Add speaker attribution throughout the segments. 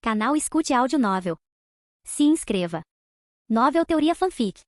Speaker 1: Canal Escute Áudio Novel. Se inscreva. Novel Teoria Fanfic.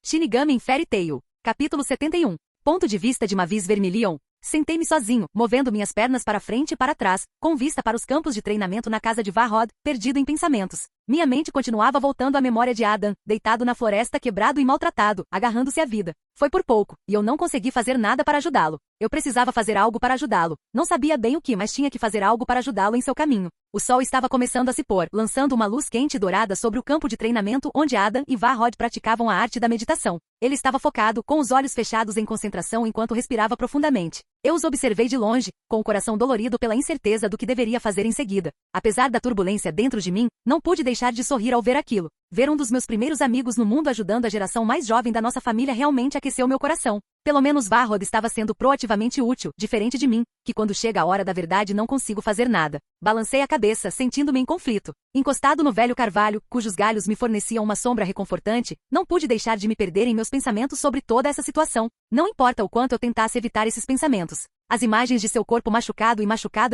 Speaker 2: Shinigami em Fairy Tail. Capítulo 71. Ponto de vista de Mavis Vermilion. Sentei-me sozinho, movendo minhas pernas para frente e para trás, com vista para os campos de treinamento na casa de Varrod, perdido em pensamentos. Minha mente continuava voltando à memória de Adam, deitado na floresta quebrado e maltratado, agarrando-se à vida. Foi por pouco, e eu não consegui fazer nada para ajudá-lo. Eu precisava fazer algo para ajudá-lo. Não sabia bem o que, mas tinha que fazer algo para ajudá-lo em seu caminho. O sol estava começando a se pôr, lançando uma luz quente e dourada sobre o campo de treinamento onde Adam e Varrod praticavam a arte da meditação. Ele estava focado, com os olhos fechados em concentração enquanto respirava profundamente. Eu os observei de longe, com o coração dolorido pela incerteza do que deveria fazer em seguida. Apesar da turbulência dentro de mim, não pude deixar de sorrir ao ver aquilo. Ver um dos meus primeiros amigos no mundo ajudando a geração mais jovem da nossa família realmente aqueceu meu coração. Pelo menos Varrod estava sendo proativamente útil, diferente de mim, que quando chega a hora da verdade não consigo fazer nada. Balancei a cabeça, sentindo-me em conflito. Encostado no velho carvalho, cujos galhos me forneciam uma sombra reconfortante, não pude deixar de me perder em meus pensamentos sobre toda essa situação. Não importa o quanto eu tentasse evitar esses pensamentos. As imagens de seu corpo machucado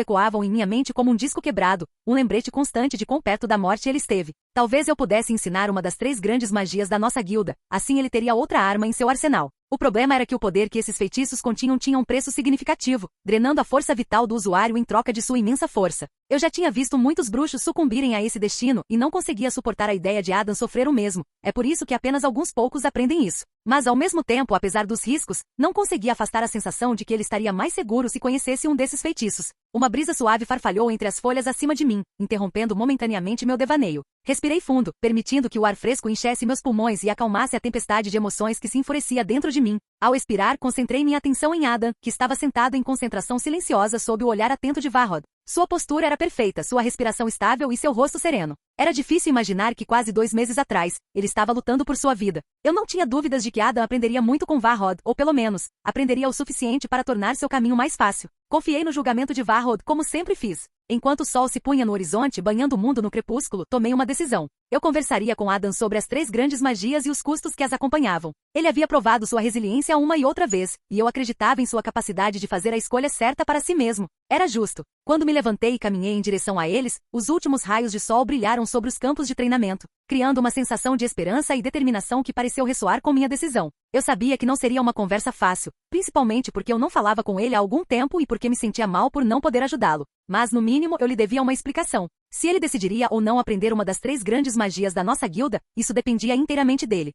Speaker 2: ecoavam em minha mente como um disco quebrado, um lembrete constante de quão perto da morte ele esteve. Talvez eu pudesse ensinar uma das 3 grandes magias da nossa guilda, assim ele teria outra arma em seu arsenal. O problema era que o poder que esses feitiços continham tinha um preço significativo, drenando a força vital do usuário em troca de sua imensa força. Eu já tinha visto muitos bruxos sucumbirem a esse destino e não conseguia suportar a ideia de Adam sofrer o mesmo. É por isso que apenas alguns poucos aprendem isso. Mas ao mesmo tempo, apesar dos riscos, não conseguia afastar a sensação de que ele estaria mais seguro se conhecesse um desses feitiços. Uma brisa suave farfalhou entre as folhas acima de mim, interrompendo momentaneamente meu devaneio. Respirei fundo, permitindo que o ar fresco enchesse meus pulmões e acalmasse a tempestade de emoções que se enfurecia dentro de mim. Ao expirar, concentrei minha atenção em Adam, que estava sentado em concentração silenciosa sob o olhar atento de Varrod. Sua postura era perfeita, sua respiração estável e seu rosto sereno. Era difícil imaginar que quase 2 meses atrás, ele estava lutando por sua vida. Eu não tinha dúvidas de que Adam aprenderia muito com Varrod, ou pelo menos, aprenderia o suficiente para tornar seu caminho mais fácil. Confiei no julgamento de Varrod, como sempre fiz. Enquanto o sol se punha no horizonte banhando o mundo no crepúsculo, tomei uma decisão. Eu conversaria com Adam sobre as 3 grandes magias e os custos que as acompanhavam. Ele havia provado sua resiliência uma e outra vez, e eu acreditava em sua capacidade de fazer a escolha certa para si mesmo. Era justo. Quando me levantei e caminhei em direção a eles, os últimos raios de sol brilharam sobre os campos de treinamento, criando uma sensação de esperança e determinação que pareceu ressoar com minha decisão. Eu sabia que não seria uma conversa fácil, principalmente porque eu não falava com ele há algum tempo e porque me sentia mal por não poder ajudá-lo. Mas, no mínimo, eu lhe devia uma explicação. Se ele decidiria ou não aprender uma das 3 grandes magias da nossa guilda, isso dependia inteiramente dele.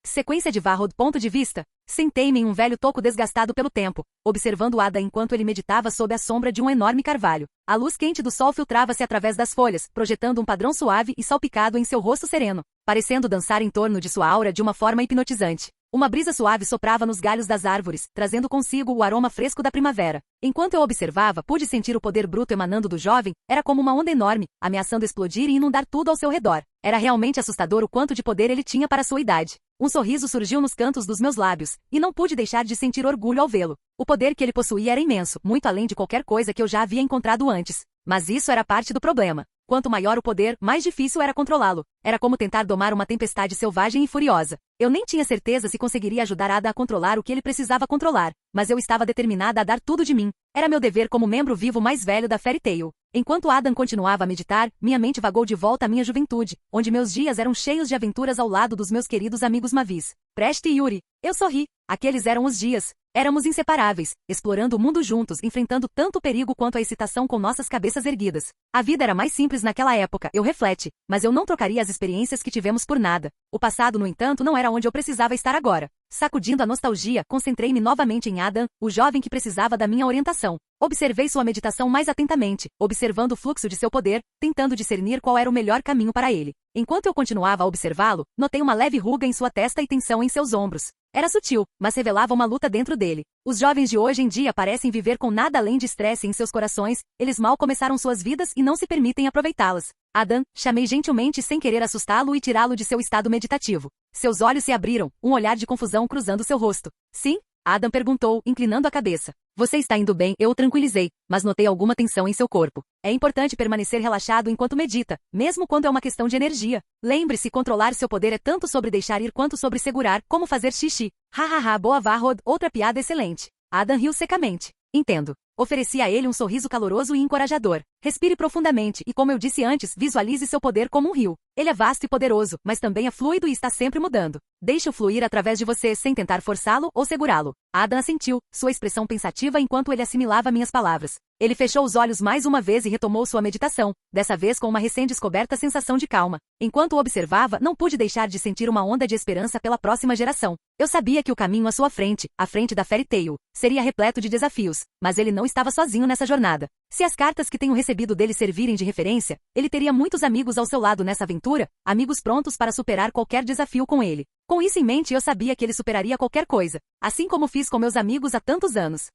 Speaker 2: Sequência de Varrod. Ponto de vista. Sentei-me em um velho toco desgastado pelo tempo, observando Adam enquanto ele meditava sob a sombra de um enorme carvalho. A luz quente do sol filtrava-se através das folhas, projetando um padrão suave e salpicado em seu rosto sereno, parecendo dançar em torno de sua aura de uma forma hipnotizante. Uma brisa suave soprava nos galhos das árvores, trazendo consigo o aroma fresco da primavera. Enquanto eu observava, pude sentir o poder bruto emanando do jovem, era como uma onda enorme, ameaçando explodir e inundar tudo ao seu redor. Era realmente assustador o quanto de poder ele tinha para sua idade. Um sorriso surgiu nos cantos dos meus lábios, e não pude deixar de sentir orgulho ao vê-lo. O poder que ele possuía era imenso, muito além de qualquer coisa que eu já havia encontrado antes. Mas isso era parte do problema. Quanto maior o poder, mais difícil era controlá-lo. Era como tentar domar uma tempestade selvagem e furiosa. Eu nem tinha certeza se conseguiria ajudar Ada a controlar o que ele precisava controlar, mas eu estava determinada a dar tudo de mim. Era meu dever como membro vivo mais velho da Fairy Tail. Enquanto Adam continuava a meditar, minha mente vagou de volta à minha juventude, onde meus dias eram cheios de aventuras ao lado dos meus queridos amigos Mavis, Preste e Yuri. Eu sorri. Aqueles eram os dias. Éramos inseparáveis, explorando o mundo juntos, enfrentando tanto perigo quanto a excitação com nossas cabeças erguidas. A vida era mais simples naquela época, eu refleti, mas eu não trocaria as experiências que tivemos por nada. O passado, no entanto, não era onde eu precisava estar agora. Sacudindo a nostalgia, concentrei-me novamente em Adam, o jovem que precisava da minha orientação. Observei sua meditação mais atentamente, observando o fluxo de seu poder, tentando discernir qual era o melhor caminho para ele. Enquanto eu continuava a observá-lo, notei uma leve ruga em sua testa e tensão em seus ombros. Era sutil, mas revelava uma luta dentro dele. Os jovens de hoje em dia parecem viver com nada além de estresse em seus corações, eles mal começaram suas vidas e não se permitem aproveitá-las. Adam, chamei gentilmente sem querer assustá-lo e tirá-lo de seu estado meditativo. Seus olhos se abriram, um olhar de confusão cruzando seu rosto. Sim? Adam perguntou, inclinando a cabeça. Você está indo bem, eu o tranquilizei, mas notei alguma tensão em seu corpo. É importante permanecer relaxado enquanto medita, mesmo quando é uma questão de energia. Lembre-se, controlar seu poder é tanto sobre deixar ir quanto sobre segurar, como fazer xixi. Hahaha, boa Varrod, outra piada excelente. Adam riu secamente. Entendo. Ofereci a ele um sorriso caloroso e encorajador. Respire profundamente e, como eu disse antes, visualize seu poder como um rio. Ele é vasto e poderoso, mas também é fluido e está sempre mudando. Deixe-o fluir através de você sem tentar forçá-lo ou segurá-lo. Adam assentiu, sua expressão pensativa enquanto ele assimilava minhas palavras. Ele fechou os olhos mais uma vez e retomou sua meditação, dessa vez com uma recém-descoberta sensação de calma. Enquanto o observava, não pude deixar de sentir uma onda de esperança pela próxima geração. Eu sabia que o caminho à sua frente, à frente da Fairy Tail, seria repleto de desafios, mas ele não estava sozinho nessa jornada. Se as cartas que tenho recebido dele servirem de referência, ele teria muitos amigos ao seu lado nessa aventura, amigos prontos para superar qualquer desafio com ele. Com isso em mente, eu sabia que ele superaria qualquer coisa, assim como fiz com meus amigos há tantos anos.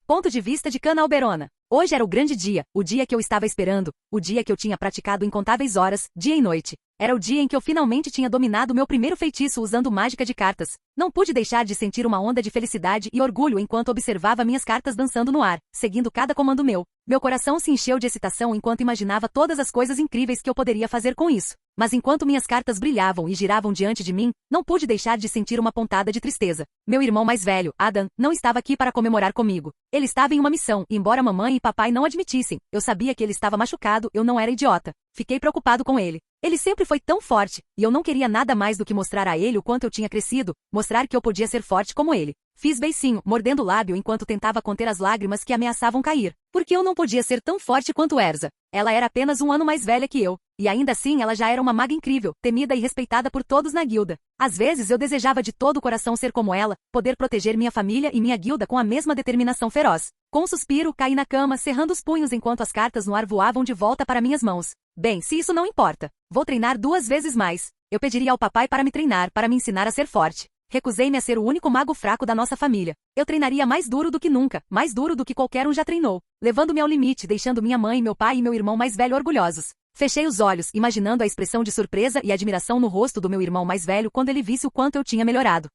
Speaker 2: Ponto de vista de Cana Alberona. Hoje era o grande dia, o dia que eu estava esperando, o dia que eu tinha praticado incontáveis horas, dia e noite. Era o dia em que eu finalmente tinha dominado meu primeiro feitiço usando mágica de cartas. Não pude deixar de sentir uma onda de felicidade e orgulho enquanto observava minhas cartas dançando no ar, seguindo cada comando meu. Meu coração se encheu de excitação enquanto imaginava todas as coisas incríveis que eu poderia fazer com isso. Mas enquanto minhas cartas brilhavam e giravam diante de mim, não pude deixar de sentir uma pontada de tristeza. Meu irmão mais velho, Adam, não estava aqui para comemorar comigo. Ele estava em uma missão, e embora mamãe e papai não admitissem, eu sabia que ele estava machucado, eu não era idiota. Fiquei preocupado com ele. Ele sempre foi tão forte, e eu não queria nada mais do que mostrar a ele o quanto eu tinha crescido, mostrar que eu podia ser forte como ele. Fiz beicinho, mordendo o lábio enquanto tentava conter as lágrimas que ameaçavam cair. Porque eu não podia ser tão forte quanto Erza. Ela era apenas um ano mais velha que eu. E ainda assim ela já era uma maga incrível, temida e respeitada por todos na guilda. Às vezes eu desejava de todo o coração ser como ela, poder proteger minha família e minha guilda com a mesma determinação feroz. Com um suspiro, caí na cama, cerrando os punhos enquanto as cartas no ar voavam de volta para minhas mãos. Bem, se isso não importa. Vou treinar 2 vezes mais. Eu pediria ao papai para me treinar, para me ensinar a ser forte. Recusei-me a ser o único mago fraco da nossa família. Eu treinaria mais duro do que nunca, mais duro do que qualquer um já treinou, levando-me ao limite, deixando minha mãe, meu pai e meu irmão mais velho orgulhosos. Fechei os olhos, imaginando a expressão de surpresa e admiração no rosto do meu irmão mais velho quando ele visse o quanto eu tinha melhorado.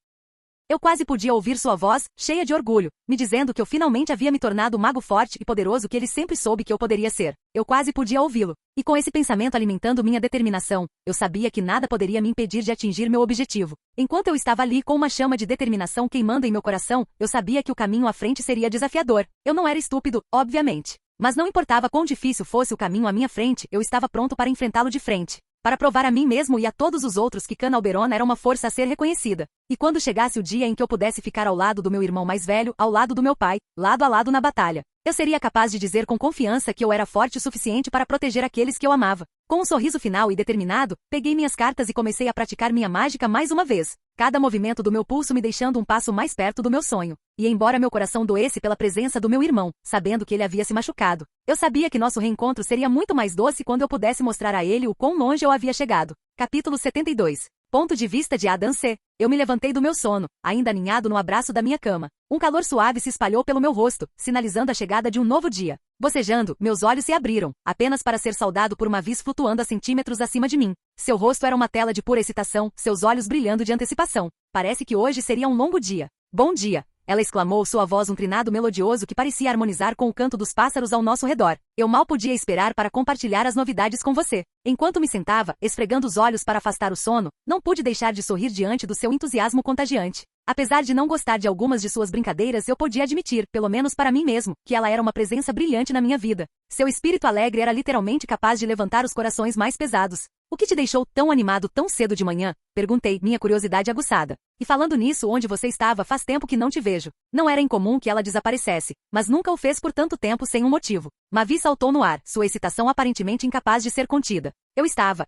Speaker 2: Eu quase podia ouvir sua voz, cheia de orgulho, me dizendo que eu finalmente havia me tornado o mago forte e poderoso que ele sempre soube que eu poderia ser. Eu quase podia ouvi-lo. E com esse pensamento alimentando minha determinação, eu sabia que nada poderia me impedir de atingir meu objetivo. Enquanto eu estava ali com uma chama de determinação queimando em meu coração, eu sabia que o caminho à frente seria desafiador. Eu não era estúpido, obviamente. Mas não importava quão difícil fosse o caminho à minha frente, eu estava pronto para enfrentá-lo de frente. Para provar a mim mesmo e a todos os outros que Cana Alberona era uma força a ser reconhecida. E quando chegasse o dia em que eu pudesse ficar ao lado do meu irmão mais velho, ao lado do meu pai, lado a lado na batalha, eu seria capaz de dizer com confiança que eu era forte o suficiente para proteger aqueles que eu amava. Com um sorriso final e determinado, peguei minhas cartas e comecei a praticar minha mágica mais uma vez. Cada movimento do meu pulso me deixando um passo mais perto do meu sonho. E embora meu coração doesse pela presença do meu irmão, sabendo que ele havia se machucado, eu sabia que nosso reencontro seria muito mais doce quando eu pudesse mostrar a ele o quão longe eu havia chegado. Capítulo 72. Ponto de vista de Adam C. Eu me levantei do meu sono, ainda aninhado no abraço da minha cama. Um calor suave se espalhou pelo meu rosto, sinalizando a chegada de um novo dia. Bocejando, meus olhos se abriram, apenas para ser saudado por uma vis flutuando a centímetros acima de mim. Seu rosto era uma tela de pura excitação, seus olhos brilhando de antecipação. Parece que hoje seria um longo dia. Bom dia! Ela exclamou, sua voz um trinado melodioso que parecia harmonizar com o canto dos pássaros ao nosso redor. Eu mal podia esperar para compartilhar as novidades com você. Enquanto me sentava, esfregando os olhos para afastar o sono, não pude deixar de sorrir diante do seu entusiasmo contagiante. Apesar de não gostar de algumas de suas brincadeiras, eu podia admitir, pelo menos para mim mesmo, que ela era uma presença brilhante na minha vida. Seu espírito alegre era literalmente capaz de levantar os corações mais pesados. O que te deixou tão animado tão cedo de manhã? Perguntei, minha curiosidade aguçada. E falando nisso, onde você estava? Faz tempo que não te vejo. Não era incomum que ela desaparecesse, mas nunca o fez por tanto tempo sem um motivo. Mavi saltou no ar, sua excitação aparentemente incapaz de ser contida. Eu estava,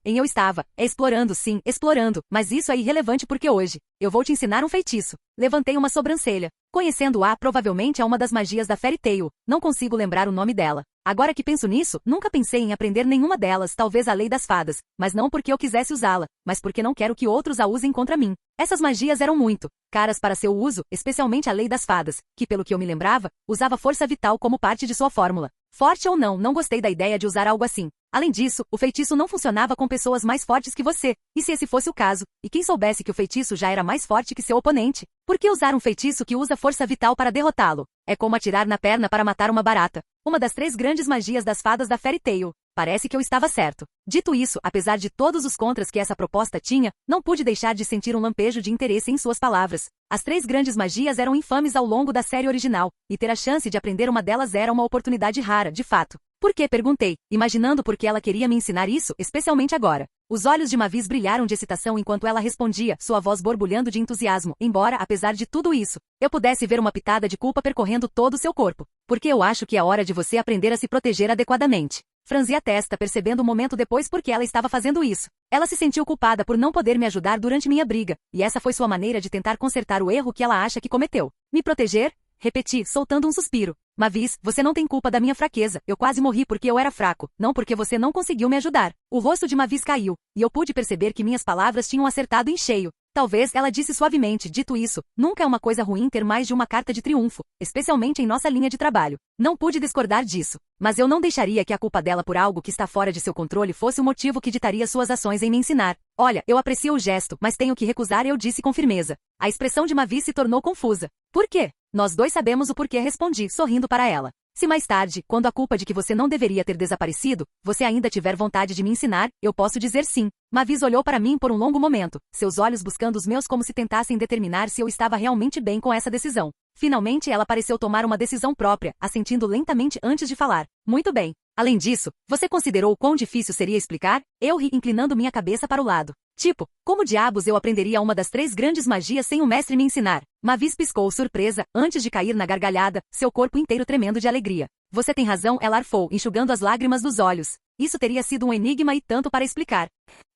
Speaker 2: explorando sim, explorando, mas isso é irrelevante porque hoje, eu vou te ensinar um feitiço. Levantei uma sobrancelha. Conhecendo-a, provavelmente é uma das magias da Fairy Tail, não consigo lembrar o nome dela. Agora que penso nisso, nunca pensei em aprender nenhuma delas, talvez a Lei das Fadas, mas não porque eu quisesse usá-la, mas porque não quero que outros a usem contra mim. Essas magias eram muito caras para seu uso, especialmente a Lei das Fadas, que pelo que eu me lembrava, usava força vital como parte de sua fórmula. Forte ou não, não gostei da ideia de usar algo assim. Além disso, o feitiço não funcionava com pessoas mais fortes que você, e se esse fosse o caso, e quem soubesse que o feitiço já era mais forte que seu oponente? Por que usar um feitiço que usa força vital para derrotá-lo? É como atirar na perna para matar uma barata. Uma das 3 grandes magias das fadas da Fairy Tail. Parece que eu estava certo. Dito isso, apesar de todos os contras que essa proposta tinha, não pude deixar de sentir um lampejo de interesse em suas palavras. As 3 grandes magias eram infames ao longo da série original, e ter a chance de aprender uma delas era uma oportunidade rara, de fato. Por que? Perguntei, imaginando por que ela queria me ensinar isso, especialmente agora. Os olhos de Mavis brilharam de excitação enquanto ela respondia, sua voz borbulhando de entusiasmo, embora, apesar de tudo isso, eu pudesse ver uma pitada de culpa percorrendo todo o seu corpo. Porque eu acho que é hora de você aprender a se proteger adequadamente. Franzi a testa, percebendo um momento depois por que ela estava fazendo isso. Ela se sentiu culpada por não poder me ajudar durante minha briga, e essa foi sua maneira de tentar consertar o erro que ela acha que cometeu. Me proteger? Repeti, soltando um suspiro. Mavis, você não tem culpa da minha fraqueza. Eu quase morri porque eu era fraco, não porque você não conseguiu me ajudar. O rosto de Mavis caiu, e eu pude perceber que minhas palavras tinham acertado em cheio. Talvez, ela disse suavemente, dito isso, nunca é uma coisa ruim ter mais de uma carta de triunfo, especialmente em nossa linha de trabalho. Não pude discordar disso. Mas eu não deixaria que a culpa dela por algo que está fora de seu controle fosse o motivo que ditaria suas ações em me ensinar. Olha, eu aprecio o gesto, mas tenho que recusar, eu disse com firmeza. A expressão de Mavis se tornou confusa. Por quê? Nós dois sabemos o porquê, respondi, sorrindo para ela. Se mais tarde, quando a culpa de que você não deveria ter desaparecido, você ainda tiver vontade de me ensinar, eu posso dizer sim. Mavis olhou para mim por um longo momento, seus olhos buscando os meus como se tentassem determinar se eu estava realmente bem com essa decisão. Finalmente ela pareceu tomar uma decisão própria, assentindo lentamente antes de falar. Muito bem. Além disso, você considerou o quão difícil seria explicar? Eu ri, inclinando minha cabeça para o lado. Tipo, como diabos eu aprenderia uma das 3 grandes magias sem o mestre me ensinar? Mavis piscou surpresa, antes de cair na gargalhada, seu corpo inteiro tremendo de alegria. Você tem razão, ela arfou, enxugando as lágrimas dos olhos. Isso teria sido um enigma e tanto para explicar.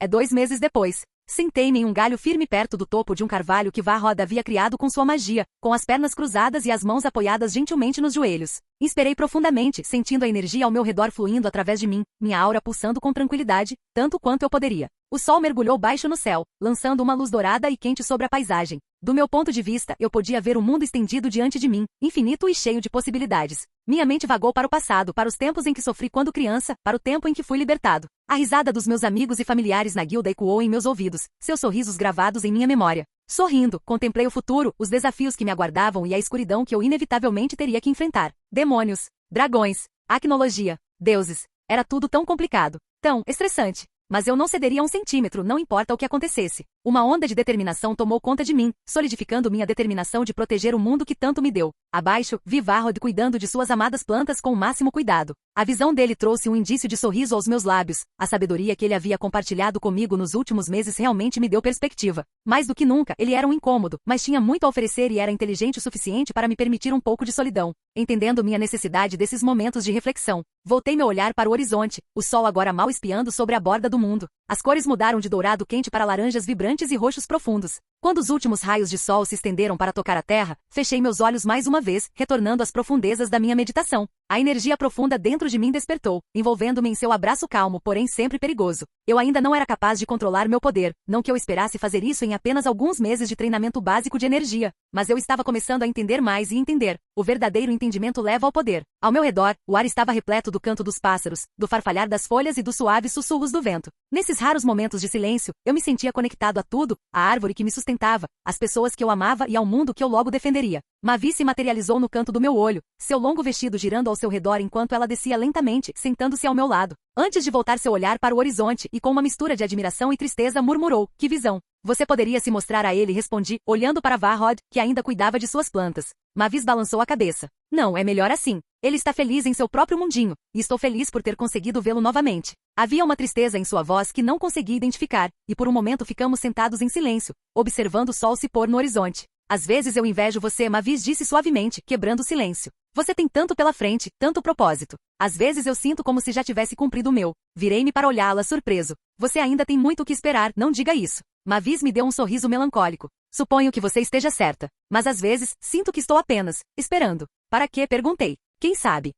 Speaker 2: 2 meses depois. Sentei-me em um galho firme perto do topo de um carvalho que Varrod havia criado com sua magia, com as pernas cruzadas e as mãos apoiadas gentilmente nos joelhos. Inspirei profundamente, sentindo a energia ao meu redor fluindo através de mim, minha aura pulsando com tranquilidade, tanto quanto eu poderia. O sol mergulhou baixo no céu, lançando uma luz dourada e quente sobre a paisagem. Do meu ponto de vista, eu podia ver o mundo estendido diante de mim, infinito e cheio de possibilidades. Minha mente vagou para o passado, para os tempos em que sofri quando criança, para o tempo em que fui libertado. A risada dos meus amigos e familiares na guilda ecoou em meus ouvidos, seus sorrisos gravados em minha memória. Sorrindo, contemplei o futuro, os desafios que me aguardavam e a escuridão que eu inevitavelmente teria que enfrentar. Demônios, dragões, acnologia, deuses. Era tudo tão complicado, tão estressante. Mas eu não cederia 1 centímetro, não importa o que acontecesse. Uma onda de determinação tomou conta de mim, solidificando minha determinação de proteger o mundo que tanto me deu. Abaixo, vi Varrod cuidando de suas amadas plantas com o máximo cuidado. A visão dele trouxe um indício de sorriso aos meus lábios. A sabedoria que ele havia compartilhado comigo nos últimos meses realmente me deu perspectiva. Mais do que nunca, ele era um incômodo, mas tinha muito a oferecer e era inteligente o suficiente para me permitir um pouco de solidão. Entendendo minha necessidade desses momentos de reflexão, voltei meu olhar para o horizonte, o sol agora mal espiando sobre a borda do mundo. As cores mudaram de dourado quente para laranjas vibrantes e roxos profundos. Quando os últimos raios de sol se estenderam para tocar a terra, fechei meus olhos mais uma vez, retornando às profundezas da minha meditação. A energia profunda dentro de mim despertou, envolvendo-me em seu abraço calmo, porém sempre perigoso. Eu ainda não era capaz de controlar meu poder, não que eu esperasse fazer isso em apenas alguns meses de treinamento básico de energia, mas eu estava começando a entender mais e entender. O verdadeiro entendimento leva ao poder. Ao meu redor, o ar estava repleto do canto dos pássaros, do farfalhar das folhas e dos suaves sussurros do vento. Nesses raros momentos de silêncio, eu me sentia conectado a tudo, à árvore que me sustentava, às pessoas que eu amava e ao mundo que eu logo defenderia. Mavis se materializou no canto do meu olho, seu longo vestido girando ao seu redor enquanto ela descia lentamente, sentando-se ao meu lado. Antes de voltar seu olhar para o horizonte e com uma mistura de admiração e tristeza murmurou, que visão! Você poderia se mostrar a ele, respondi, olhando para Varrod, que ainda cuidava de suas plantas. Mavis balançou a cabeça. Não, é melhor assim. Ele está feliz em seu próprio mundinho, e estou feliz por ter conseguido vê-lo novamente. Havia uma tristeza em sua voz que não consegui identificar, e por um momento ficamos sentados em silêncio, observando o sol se pôr no horizonte. Às vezes eu invejo você, Mavis disse suavemente, quebrando o silêncio. Você tem tanto pela frente, tanto propósito. Às vezes eu sinto como se já tivesse cumprido o meu. Virei-me para olhá-la surpreso. Você ainda tem muito o que esperar, não diga isso. Mavis me deu um sorriso melancólico. Suponho que você esteja certa. Mas às vezes, sinto que estou apenas esperando. Para quê? Perguntei. Quem sabe?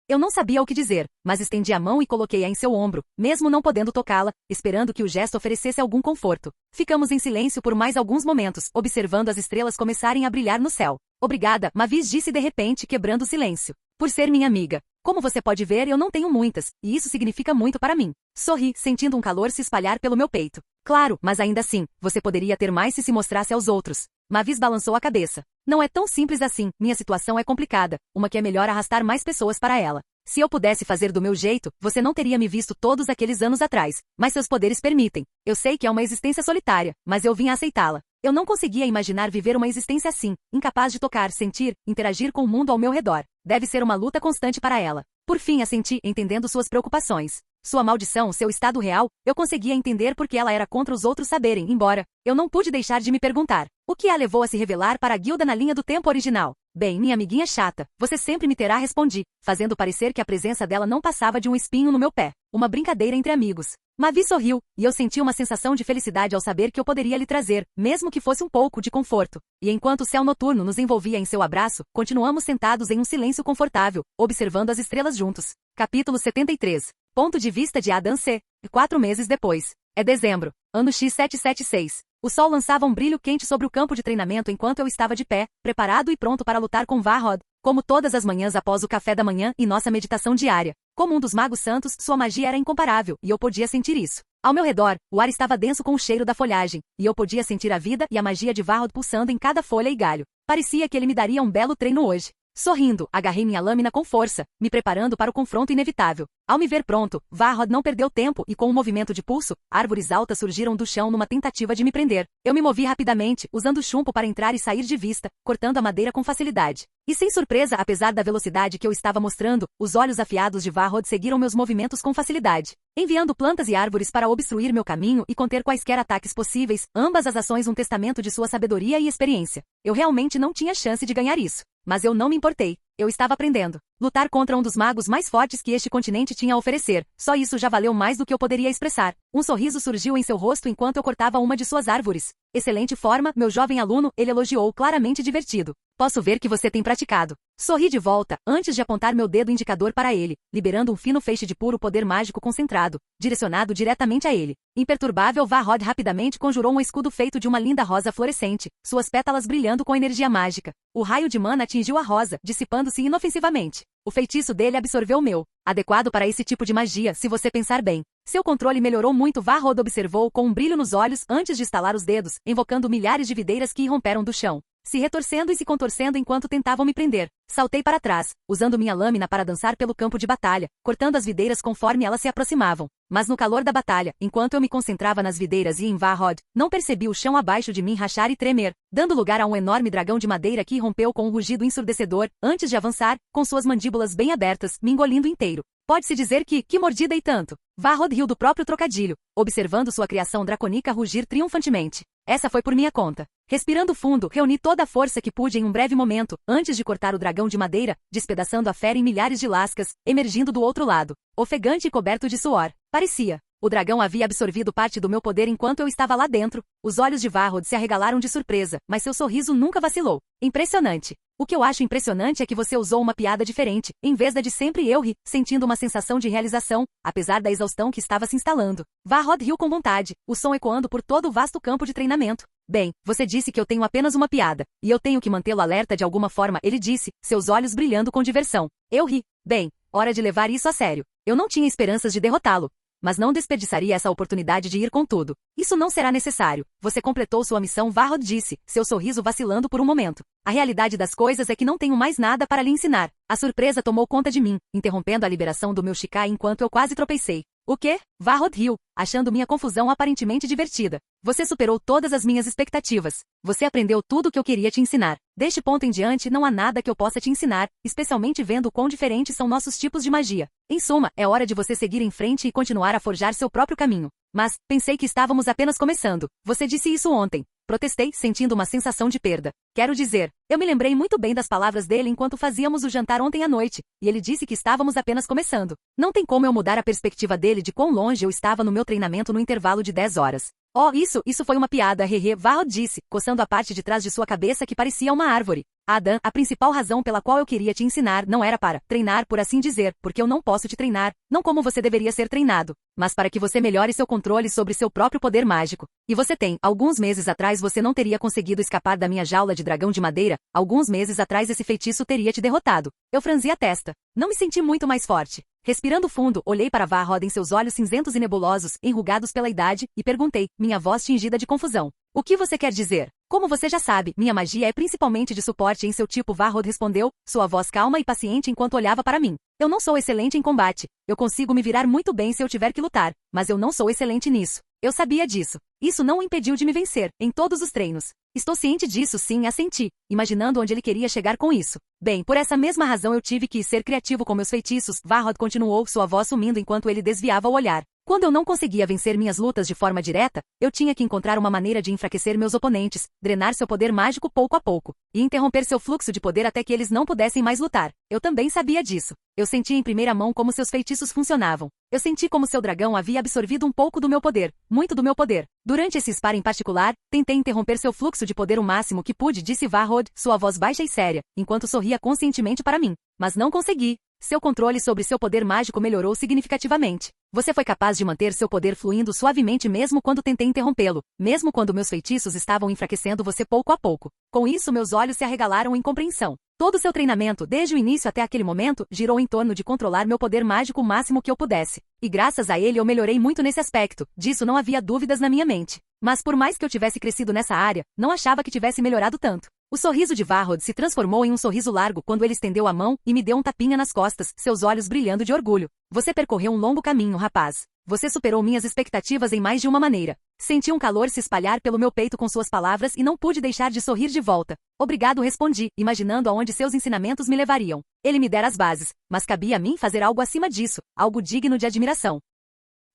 Speaker 2: Eu não sabia o que dizer, mas estendi a mão e coloquei-a em seu ombro, mesmo não podendo tocá-la, esperando que o gesto oferecesse algum conforto. Ficamos em silêncio por mais alguns momentos, observando as estrelas começarem a brilhar no céu. Obrigada, Mavis disse de repente, quebrando o silêncio. Por ser minha amiga. Como você pode ver, eu não tenho muitas, e isso significa muito para mim. Sorri, sentindo um calor se espalhar pelo meu peito. Claro, mas ainda assim, você poderia ter mais se mostrasse aos outros. Mavis balançou a cabeça. Não é tão simples assim, minha situação é complicada, uma que é melhor arrastar mais pessoas para ela. Se eu pudesse fazer do meu jeito, você não teria me visto todos aqueles anos atrás, mas seus poderes permitem. Eu sei que é uma existência solitária, mas eu vim aceitá-la. Eu não conseguia imaginar viver uma existência assim, incapaz de tocar, sentir, interagir com o mundo ao meu redor. Deve ser uma luta constante para ela. Por fim assenti, entendendo suas preocupações. Sua maldição, seu estado real, eu conseguia entender porque ela era contra os outros saberem, embora eu não pude deixar de me perguntar. O que a levou a se revelar para a guilda na linha do tempo original? Bem, minha amiguinha chata, você sempre me terá, respondi, fazendo parecer que a presença dela não passava de um espinho no meu pé. Uma brincadeira entre amigos. Mavis sorriu, e eu senti uma sensação de felicidade ao saber que eu poderia lhe trazer, mesmo que fosse um pouco de conforto. E enquanto o céu noturno nos envolvia em seu abraço, continuamos sentados em um silêncio confortável, observando as estrelas juntos. Capítulo 73. Ponto de vista de Adam C. 4 meses depois. É dezembro. Ano X776. O sol lançava um brilho quente sobre o campo de treinamento enquanto eu estava de pé, preparado e pronto para lutar com Varrod. Como todas as manhãs após o café da manhã e nossa meditação diária. Como um dos magos santos, sua magia era incomparável, e eu podia sentir isso. Ao meu redor, o ar estava denso com o cheiro da folhagem, e eu podia sentir a vida e a magia de Varrod pulsando em cada folha e galho. Parecia que ele me daria um belo treino hoje. Sorrindo, agarrei minha lâmina com força, me preparando para o confronto inevitável. Ao me ver pronto, Varrod não perdeu tempo e com um movimento de pulso, árvores altas surgiram do chão numa tentativa de me prender. Eu me movi rapidamente, usando o chumbo para entrar e sair de vista, cortando a madeira com facilidade. E sem surpresa, apesar da velocidade que eu estava mostrando, os olhos afiados de Varrod seguiram meus movimentos com facilidade, enviando plantas e árvores para obstruir meu caminho e conter quaisquer ataques possíveis, ambas as ações um testamento de sua sabedoria e experiência. Eu realmente não tinha chance de ganhar isso. Mas eu não me importei. Eu estava aprendendo. Lutar contra um dos magos mais fortes que este continente tinha a oferecer. Só isso já valeu mais do que eu poderia expressar. Um sorriso surgiu em seu rosto enquanto eu cortava uma de suas árvores. Excelente forma, meu jovem aluno, ele elogiou, claramente divertido. Posso ver que você tem praticado. Sorri de volta, antes de apontar meu dedo indicador para ele, liberando um fino feixe de puro poder mágico concentrado, direcionado diretamente a ele. Imperturbável, Varrod rapidamente conjurou um escudo feito de uma linda rosa fluorescente, suas pétalas brilhando com energia mágica. O raio de mana atingiu a rosa, dissipando-se inofensivamente. O feitiço dele absorveu o meu, adequado para esse tipo de magia, se você pensar bem. Seu controle melhorou muito, Varrod observou com um brilho nos olhos antes de estalar os dedos, invocando milhares de videiras que irromperam do chão, se retorcendo e se contorcendo enquanto tentavam me prender. Saltei para trás, usando minha lâmina para dançar pelo campo de batalha, cortando as videiras conforme elas se aproximavam. Mas no calor da batalha, enquanto eu me concentrava nas videiras e em Varrod, não percebi o chão abaixo de mim rachar e tremer, dando lugar a um enorme dragão de madeira que irrompeu com um rugido ensurdecedor, antes de avançar, com suas mandíbulas bem abertas, me engolindo inteiro. Pode-se dizer que mordida e tanto. Varrod riu do próprio trocadilho, observando sua criação dracônica rugir triunfantemente. Essa foi por minha conta. Respirando fundo, reuni toda a força que pude em um breve momento, antes de cortar o dragão de madeira, despedaçando a fera em milhares de lascas, emergindo do outro lado, ofegante e coberto de suor. Parecia. O dragão havia absorvido parte do meu poder enquanto eu estava lá dentro. Os olhos de Varrod se arregalaram de surpresa, mas seu sorriso nunca vacilou. Impressionante. O que eu acho impressionante é que você usou uma piada diferente, em vez da de sempre eu ri, sentindo uma sensação de realização, apesar da exaustão que estava se instalando. Varrod riu com vontade, o som ecoando por todo o vasto campo de treinamento. Bem, você disse que eu tenho apenas uma piada, e eu tenho que mantê-lo alerta de alguma forma, ele disse, seus olhos brilhando com diversão. Eu ri. Bem, hora de levar isso a sério. Eu não tinha esperanças de derrotá-lo, mas não desperdiçaria essa oportunidade de ir com tudo. Isso não será necessário. Você completou sua missão, Varrod disse, seu sorriso vacilando por um momento. A realidade das coisas é que não tenho mais nada para lhe ensinar. A surpresa tomou conta de mim, interrompendo a liberação do meu Shikai enquanto eu quase tropecei. O quê? Varrod riu, achando minha confusão aparentemente divertida. Você superou todas as minhas expectativas. Você aprendeu tudo o que eu queria te ensinar. Deste ponto em diante não há nada que eu possa te ensinar, especialmente vendo o quão diferentes são nossos tipos de magia. Em suma, é hora de você seguir em frente e continuar a forjar seu próprio caminho. Mas, pensei que estávamos apenas começando. Você disse isso ontem. Protestei, sentindo uma sensação de perda. Quero dizer, eu me lembrei muito bem das palavras dele enquanto fazíamos o jantar ontem à noite, e ele disse que estávamos apenas começando. Não tem como eu mudar a perspectiva dele de quão longe eu estava no meu treinamento no intervalo de 10 horas. Oh, isso foi uma piada, hehe, Varrod disse, coçando a parte de trás de sua cabeça que parecia uma árvore. Adam, a principal razão pela qual eu queria te ensinar não era para treinar, por assim dizer, porque eu não posso te treinar, não como você deveria ser treinado, mas para que você melhore seu controle sobre seu próprio poder mágico. E você tem. Alguns meses atrás você não teria conseguido escapar da minha jaula de dragão de madeira, alguns meses atrás esse feitiço teria te derrotado. Eu franzi a testa. Não me senti muito mais forte. Respirando fundo, olhei para Varrod em seus olhos cinzentos e nebulosos, enrugados pela idade, e perguntei, minha voz tingida de confusão. O que você quer dizer? Como você já sabe, minha magia é principalmente de suporte em seu tipo. Varrod respondeu, sua voz calma e paciente enquanto olhava para mim. Eu não sou excelente em combate. Eu consigo me virar muito bem se eu tiver que lutar, mas eu não sou excelente nisso. Eu sabia disso. Isso não o impediu de me vencer, em todos os treinos. Estou ciente disso, sim, assenti, imaginando onde ele queria chegar com isso. Bem, por essa mesma razão eu tive que ser criativo com meus feitiços, Varrod continuou, sua voz sumindo enquanto ele desviava o olhar. Quando eu não conseguia vencer minhas lutas de forma direta, eu tinha que encontrar uma maneira de enfraquecer meus oponentes, drenar seu poder mágico pouco a pouco, e interromper seu fluxo de poder até que eles não pudessem mais lutar. Eu também sabia disso. Eu senti em primeira mão como seus feitiços funcionavam. Eu senti como seu dragão havia absorvido um pouco do meu poder, muito do meu poder. Durante esse spar em particular, tentei interromper seu fluxo de poder o máximo que pude, disse Varrod, sua voz baixa e séria, enquanto sorria conscientemente para mim. Mas não consegui. Seu controle sobre seu poder mágico melhorou significativamente. Você foi capaz de manter seu poder fluindo suavemente mesmo quando tentei interrompê-lo, mesmo quando meus feitiços estavam enfraquecendo você pouco a pouco. Com isso, meus olhos se arregalaram em compreensão. Todo seu treinamento, desde o início até aquele momento, girou em torno de controlar meu poder mágico o máximo que eu pudesse. E graças a ele eu melhorei muito nesse aspecto, disso não havia dúvidas na minha mente. Mas por mais que eu tivesse crescido nessa área, não achava que tivesse melhorado tanto. O sorriso de Varrod se transformou em um sorriso largo quando ele estendeu a mão e me deu um tapinha nas costas, seus olhos brilhando de orgulho. Você percorreu um longo caminho, rapaz. Você superou minhas expectativas em mais de uma maneira. Senti um calor se espalhar pelo meu peito com suas palavras e não pude deixar de sorrir de volta. Obrigado, respondi, imaginando aonde seus ensinamentos me levariam. Ele me dera as bases, mas cabia a mim fazer algo acima disso, algo digno de admiração.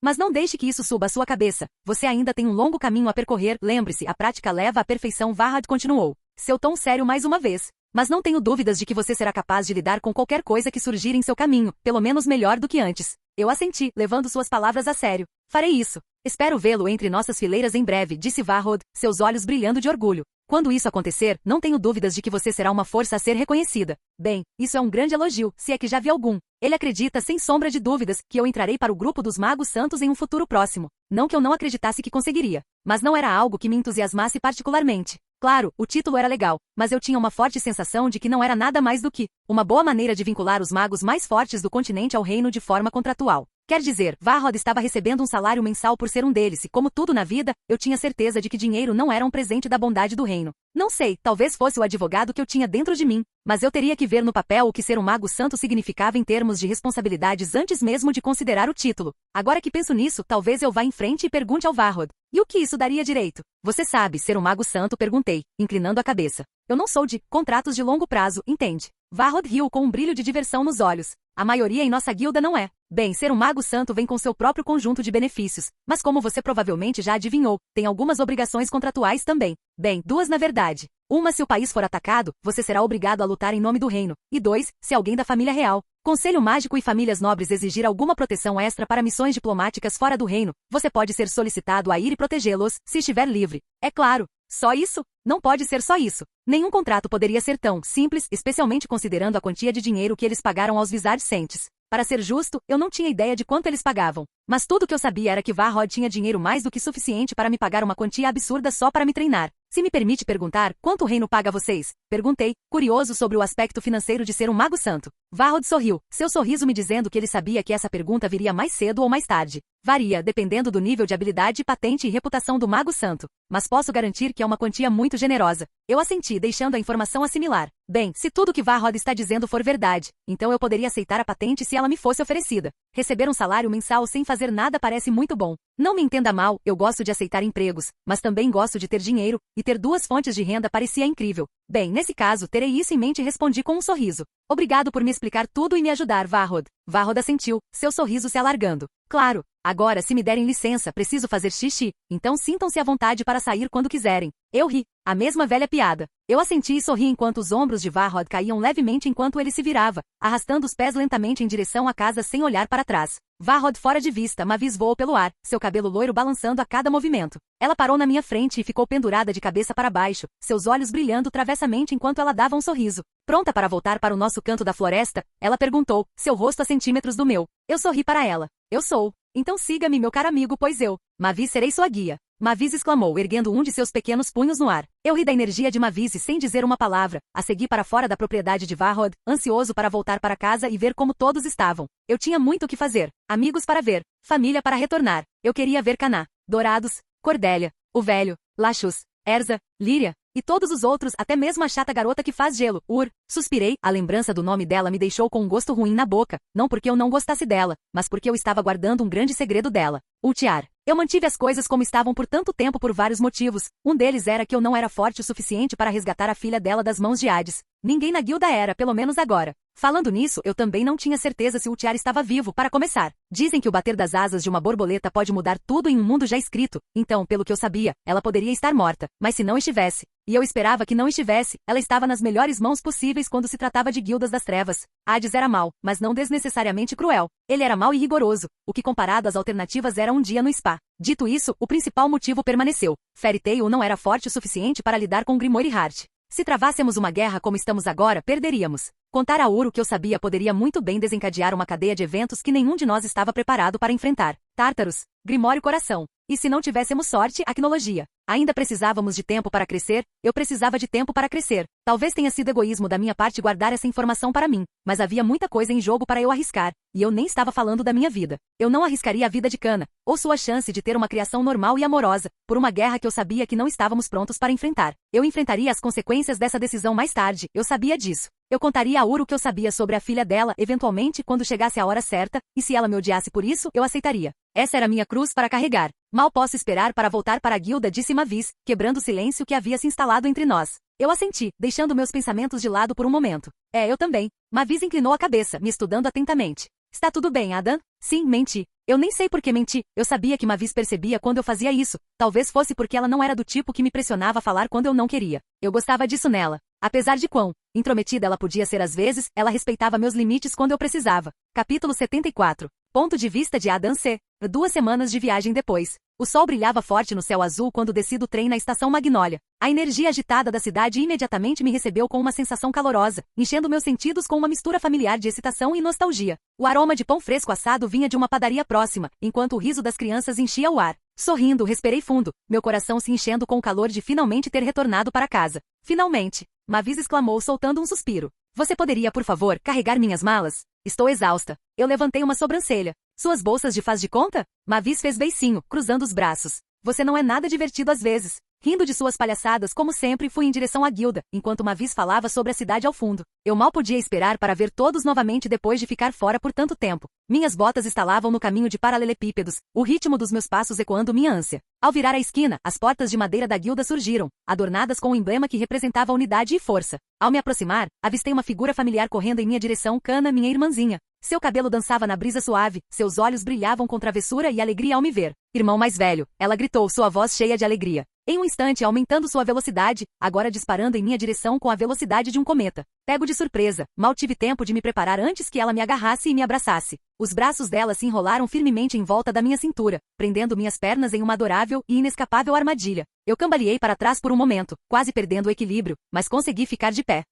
Speaker 2: Mas não deixe que isso suba à sua cabeça. Você ainda tem um longo caminho a percorrer. Lembre-se, a prática leva à perfeição. Varrod continuou. Seu tom sério mais uma vez. Mas não tenho dúvidas de que você será capaz de lidar com qualquer coisa que surgir em seu caminho, pelo menos melhor do que antes. Eu assenti, levando suas palavras a sério. Farei isso. Espero vê-lo entre nossas fileiras em breve, disse Varrod, seus olhos brilhando de orgulho. Quando isso acontecer, não tenho dúvidas de que você será uma força a ser reconhecida. Bem, isso é um grande elogio, se é que já vi algum. Ele acredita, sem sombra de dúvidas, que eu entrarei para o grupo dos Magos Santos em um futuro próximo. Não que eu não acreditasse que conseguiria. Mas não era algo que me entusiasmasse particularmente. Claro, o título era legal, mas eu tinha uma forte sensação de que não era nada mais do que uma boa maneira de vincular os magos mais fortes do continente ao reino de forma contratual. Quer dizer, Varrod estava recebendo um salário mensal por ser um deles e, como tudo na vida, eu tinha certeza de que dinheiro não era um presente da bondade do reino. Não sei, talvez fosse o advogado que eu tinha dentro de mim, mas eu teria que ver no papel o que ser um mago santo significava em termos de responsabilidades antes mesmo de considerar o título. Agora que penso nisso, talvez eu vá em frente e pergunte ao Varrod. E o que isso daria direito? Você sabe, ser um mago santo, perguntei, inclinando a cabeça. Eu não sou de contratos de longo prazo, entende? Varrod riu com um brilho de diversão nos olhos. A maioria em nossa guilda não é. Bem, ser um mago santo vem com seu próprio conjunto de benefícios, mas como você provavelmente já adivinhou, tem algumas obrigações contratuais também. Bem, duas na verdade. Uma, se o país for atacado, você será obrigado a lutar em nome do reino. E dois, se alguém da família real, Conselho Mágico e famílias nobres exigir alguma proteção extra para missões diplomáticas fora do reino, você pode ser solicitado a ir e protegê-los, se estiver livre. É claro. Só isso? Não pode ser só isso. Nenhum contrato poderia ser tão simples, especialmente considerando a quantia de dinheiro que eles pagaram aos Wizard-Saints. Para ser justo, eu não tinha ideia de quanto eles pagavam. Mas tudo que eu sabia era que Varrod tinha dinheiro mais do que suficiente para me pagar uma quantia absurda só para me treinar. Se me permite perguntar, quanto o reino paga a vocês? Perguntei, curioso sobre o aspecto financeiro de ser um mago santo. Varrod sorriu, seu sorriso me dizendo que ele sabia que essa pergunta viria mais cedo ou mais tarde. Varia, dependendo do nível de habilidade, patente e reputação do mago santo. Mas posso garantir que é uma quantia muito generosa. Eu assenti, deixando a informação assimilar. Bem, se tudo que Varrod está dizendo for verdade, então eu poderia aceitar a patente se ela me fosse oferecida. Receber um salário mensal sem fazer nada parece muito bom. Não me entenda mal, eu gosto de aceitar empregos, mas também gosto de ter dinheiro, e ter duas fontes de renda parecia incrível. Bem, nesse caso, terei isso em mente e respondi com um sorriso. Obrigado por me explicar tudo e me ajudar, Varrod. Varrod assentiu, seu sorriso se alargando. Claro. Agora, se me derem licença, preciso fazer xixi, então sintam-se à vontade para sair quando quiserem. Eu ri. A mesma velha piada. Eu assenti e sorri enquanto os ombros de Varrod caíam levemente enquanto ele se virava, arrastando os pés lentamente em direção à casa sem olhar para trás. Varrod fora de vista, Mavis voou pelo ar, seu cabelo loiro balançando a cada movimento. Ela parou na minha frente e ficou pendurada de cabeça para baixo, seus olhos brilhando travessamente enquanto ela dava um sorriso. Pronta para voltar para o nosso canto da floresta? Ela perguntou, seu rosto a centímetros do meu. Eu sorri para ela. Eu sou. Então siga-me, meu caro amigo, pois eu, Mavis, serei sua guia. Mavis exclamou, erguendo um de seus pequenos punhos no ar. Eu ri da energia de Mavis sem dizer uma palavra. A segui para fora da propriedade de Varrod, ansioso para voltar para casa e ver como todos estavam. Eu tinha muito o que fazer. Amigos para ver. Família para retornar. Eu queria ver Caná, Dourados, Cordélia, o velho, Lachus, Erza, Líria, e todos os outros, até mesmo a chata garota que faz gelo, Suspirei, a lembrança do nome dela me deixou com um gosto ruim na boca, não porque eu não gostasse dela, mas porque eu estava guardando um grande segredo dela. Ultiar. Eu mantive as coisas como estavam por tanto tempo por vários motivos. Um deles era que eu não era forte o suficiente para resgatar a filha dela das mãos de Hades. Ninguém na guilda era, pelo menos agora. Falando nisso, eu também não tinha certeza se Ultiar estava vivo, para começar. Dizem que o bater das asas de uma borboleta pode mudar tudo em um mundo já escrito. Então, pelo que eu sabia, ela poderia estar morta. Mas se não estivesse, e eu esperava que não estivesse, ela estava nas melhores mãos possíveis quando se tratava de guildas das trevas. Hades era mau, mas não desnecessariamente cruel. Ele era mau e rigoroso, o que comparado às alternativas era um dia no spa. Dito isso, o principal motivo permaneceu. Fairy Tail não era forte o suficiente para lidar com Grimoire e Heart. Se travássemos uma guerra como estamos agora, perderíamos. Contar a Uro o que eu sabia poderia muito bem desencadear uma cadeia de eventos que nenhum de nós estava preparado para enfrentar. Tártaros, Grimório Coração. E se não tivéssemos sorte, Acnologia. Ainda precisávamos de tempo para crescer, eu precisava de tempo para crescer. Talvez tenha sido egoísmo da minha parte guardar essa informação para mim, mas havia muita coisa em jogo para eu arriscar, e eu nem estava falando da minha vida. Eu não arriscaria a vida de Kana, ou sua chance de ter uma criação normal e amorosa, por uma guerra que eu sabia que não estávamos prontos para enfrentar. Eu enfrentaria as consequências dessa decisão mais tarde, eu sabia disso. Eu contaria a Uro o que eu sabia sobre a filha dela, eventualmente, quando chegasse a hora certa, e se ela me odiasse por isso, eu aceitaria. Essa era minha cruz para carregar. Mal posso esperar para voltar para a guilda, disse Mavis, quebrando o silêncio que havia se instalado entre nós. Eu assenti, deixando meus pensamentos de lado por um momento. Eu também. Mavis inclinou a cabeça, me estudando atentamente. Está tudo bem, Adam? Sim, menti. Eu nem sei por que menti. Eu sabia que Mavis percebia quando eu fazia isso. Talvez fosse porque ela não era do tipo que me pressionava a falar quando eu não queria. Eu gostava disso nela. Apesar de quão intrometida ela podia ser às vezes, ela respeitava meus limites quando eu precisava. Capítulo 74. Ponto de vista de Adam C. 2 semanas de viagem depois. O sol brilhava forte no céu azul quando desci do trem na estação Magnólia. A energia agitada da cidade imediatamente me recebeu com uma sensação calorosa, enchendo meus sentidos com uma mistura familiar de excitação e nostalgia. O aroma de pão fresco assado vinha de uma padaria próxima, enquanto o riso das crianças enchia o ar. Sorrindo, respirei fundo, meu coração se enchendo com o calor de finalmente ter retornado para casa. Finalmente! Mavis exclamou soltando um suspiro. Você poderia, por favor, carregar minhas malas? Estou exausta. Eu levantei uma sobrancelha. Suas bolsas de faz de conta? Mavis fez beicinho, cruzando os braços. Você não é nada divertido às vezes. Rindo de suas palhaçadas como sempre, fui em direção à guilda, enquanto Mavis falava sobre a cidade ao fundo. Eu mal podia esperar para ver todos novamente depois de ficar fora por tanto tempo. Minhas botas estalavam no caminho de paralelepípedos, o ritmo dos meus passos ecoando minha ânsia. Ao virar a esquina, as portas de madeira da guilda surgiram, adornadas com o emblema que representava unidade e força. Ao me aproximar, avistei uma figura familiar correndo em minha direção, Kana, minha irmãzinha. Seu cabelo dançava na brisa suave, seus olhos brilhavam com travessura e alegria ao me ver. Irmão mais velho, ela gritou, sua voz cheia de alegria. Em um instante, aumentando sua velocidade, agora disparando em minha direção com a velocidade de um cometa. Pego de surpresa, mal tive tempo de me preparar antes que ela me agarrasse e me abraçasse. Os braços dela se enrolaram firmemente em volta da minha cintura, prendendo minhas pernas em uma adorável e inescapável armadilha. Eu cambaleei para trás por um momento, quase perdendo o equilíbrio, mas consegui ficar de pé.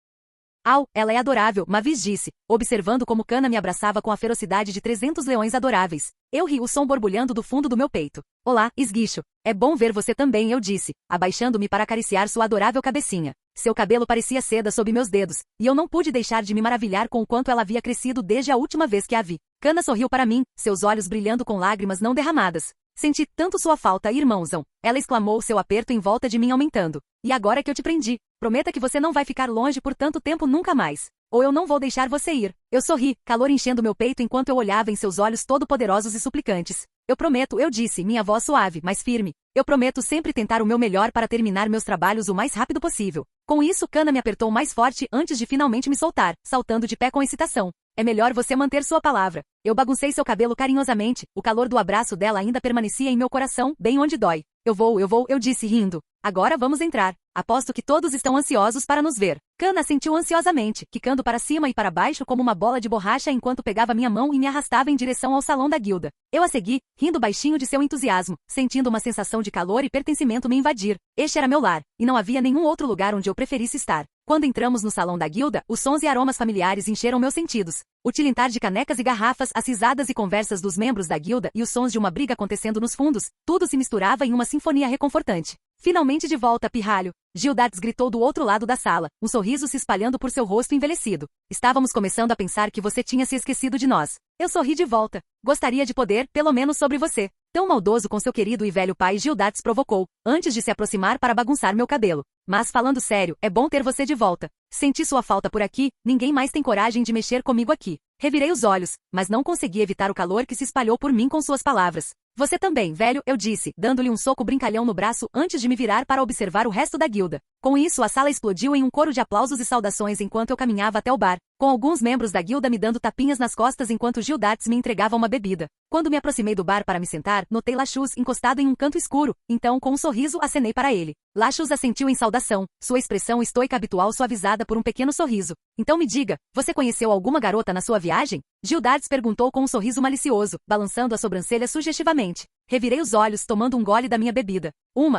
Speaker 2: Ela é adorável, Mavis disse, observando como Kana me abraçava com a ferocidade de 300 leões adoráveis. Eu ri, o som borbulhando do fundo do meu peito. Olá, esguicho. É bom ver você também, eu disse, abaixando-me para acariciar sua adorável cabecinha. Seu cabelo parecia seda sob meus dedos, e eu não pude deixar de me maravilhar com o quanto ela havia crescido desde a última vez que a vi. Kana sorriu para mim, seus olhos brilhando com lágrimas não derramadas. Senti tanto sua falta, irmãozão. Ela exclamou, seu aperto em volta de mim aumentando. E agora que eu te prendi, prometa que você não vai ficar longe por tanto tempo nunca mais. Ou eu não vou deixar você ir. Eu sorri, calor enchendo meu peito enquanto eu olhava em seus olhos todo-poderosos e suplicantes. Eu prometo, eu disse, minha voz suave, mas firme. Eu prometo sempre tentar o meu melhor para terminar meus trabalhos o mais rápido possível. Com isso, Kana me apertou mais forte antes de finalmente me soltar, saltando de pé com excitação. É melhor você manter sua palavra. Eu baguncei seu cabelo carinhosamente, o calor do abraço dela ainda permanecia em meu coração, bem onde dói. Eu vou, eu disse rindo. Agora vamos entrar. Aposto que todos estão ansiosos para nos ver. Kana assentiu ansiosamente, quicando para cima e para baixo como uma bola de borracha enquanto pegava minha mão e me arrastava em direção ao salão da guilda. Eu a segui, rindo baixinho de seu entusiasmo, sentindo uma sensação de calor e pertencimento me invadir. Este era meu lar, e não havia nenhum outro lugar onde eu preferisse estar. Quando entramos no salão da guilda, os sons e aromas familiares encheram meus sentidos. O tilintar de canecas e garrafas, as risadas e conversas dos membros da guilda e os sons de uma briga acontecendo nos fundos, tudo se misturava em uma sinfonia reconfortante. Finalmente de volta, pirralho! Gildates gritou do outro lado da sala, um sorriso se espalhando por seu rosto envelhecido. Estávamos começando a pensar que você tinha se esquecido de nós. Eu sorri de volta. Gostaria de poder, pelo menos sobre você. Tão maldoso com seu querido e velho pai, Gildates provocou, antes de se aproximar para bagunçar meu cabelo. Mas falando sério, é bom ter você de volta. Senti sua falta por aqui, ninguém mais tem coragem de mexer comigo aqui. Revirei os olhos, mas não consegui evitar o calor que se espalhou por mim com suas palavras. Você também, velho, eu disse, dando-lhe um soco brincalhão no braço antes de me virar para observar o resto da guilda. Com isso, a sala explodiu em um coro de aplausos e saudações enquanto eu caminhava até o bar, com alguns membros da guilda me dando tapinhas nas costas enquanto Gildates me entregava uma bebida. Quando me aproximei do bar para me sentar, notei Lachus encostado em um canto escuro, então com um sorriso acenei para ele. Lachus assentiu em saudação, sua expressão estoica habitual suavizada por um pequeno sorriso. Então me diga, você conheceu alguma garota na sua viagem? Gildates perguntou com um sorriso malicioso, balançando a sobrancelha sugestivamente. Revirei os olhos, tomando um gole da minha bebida.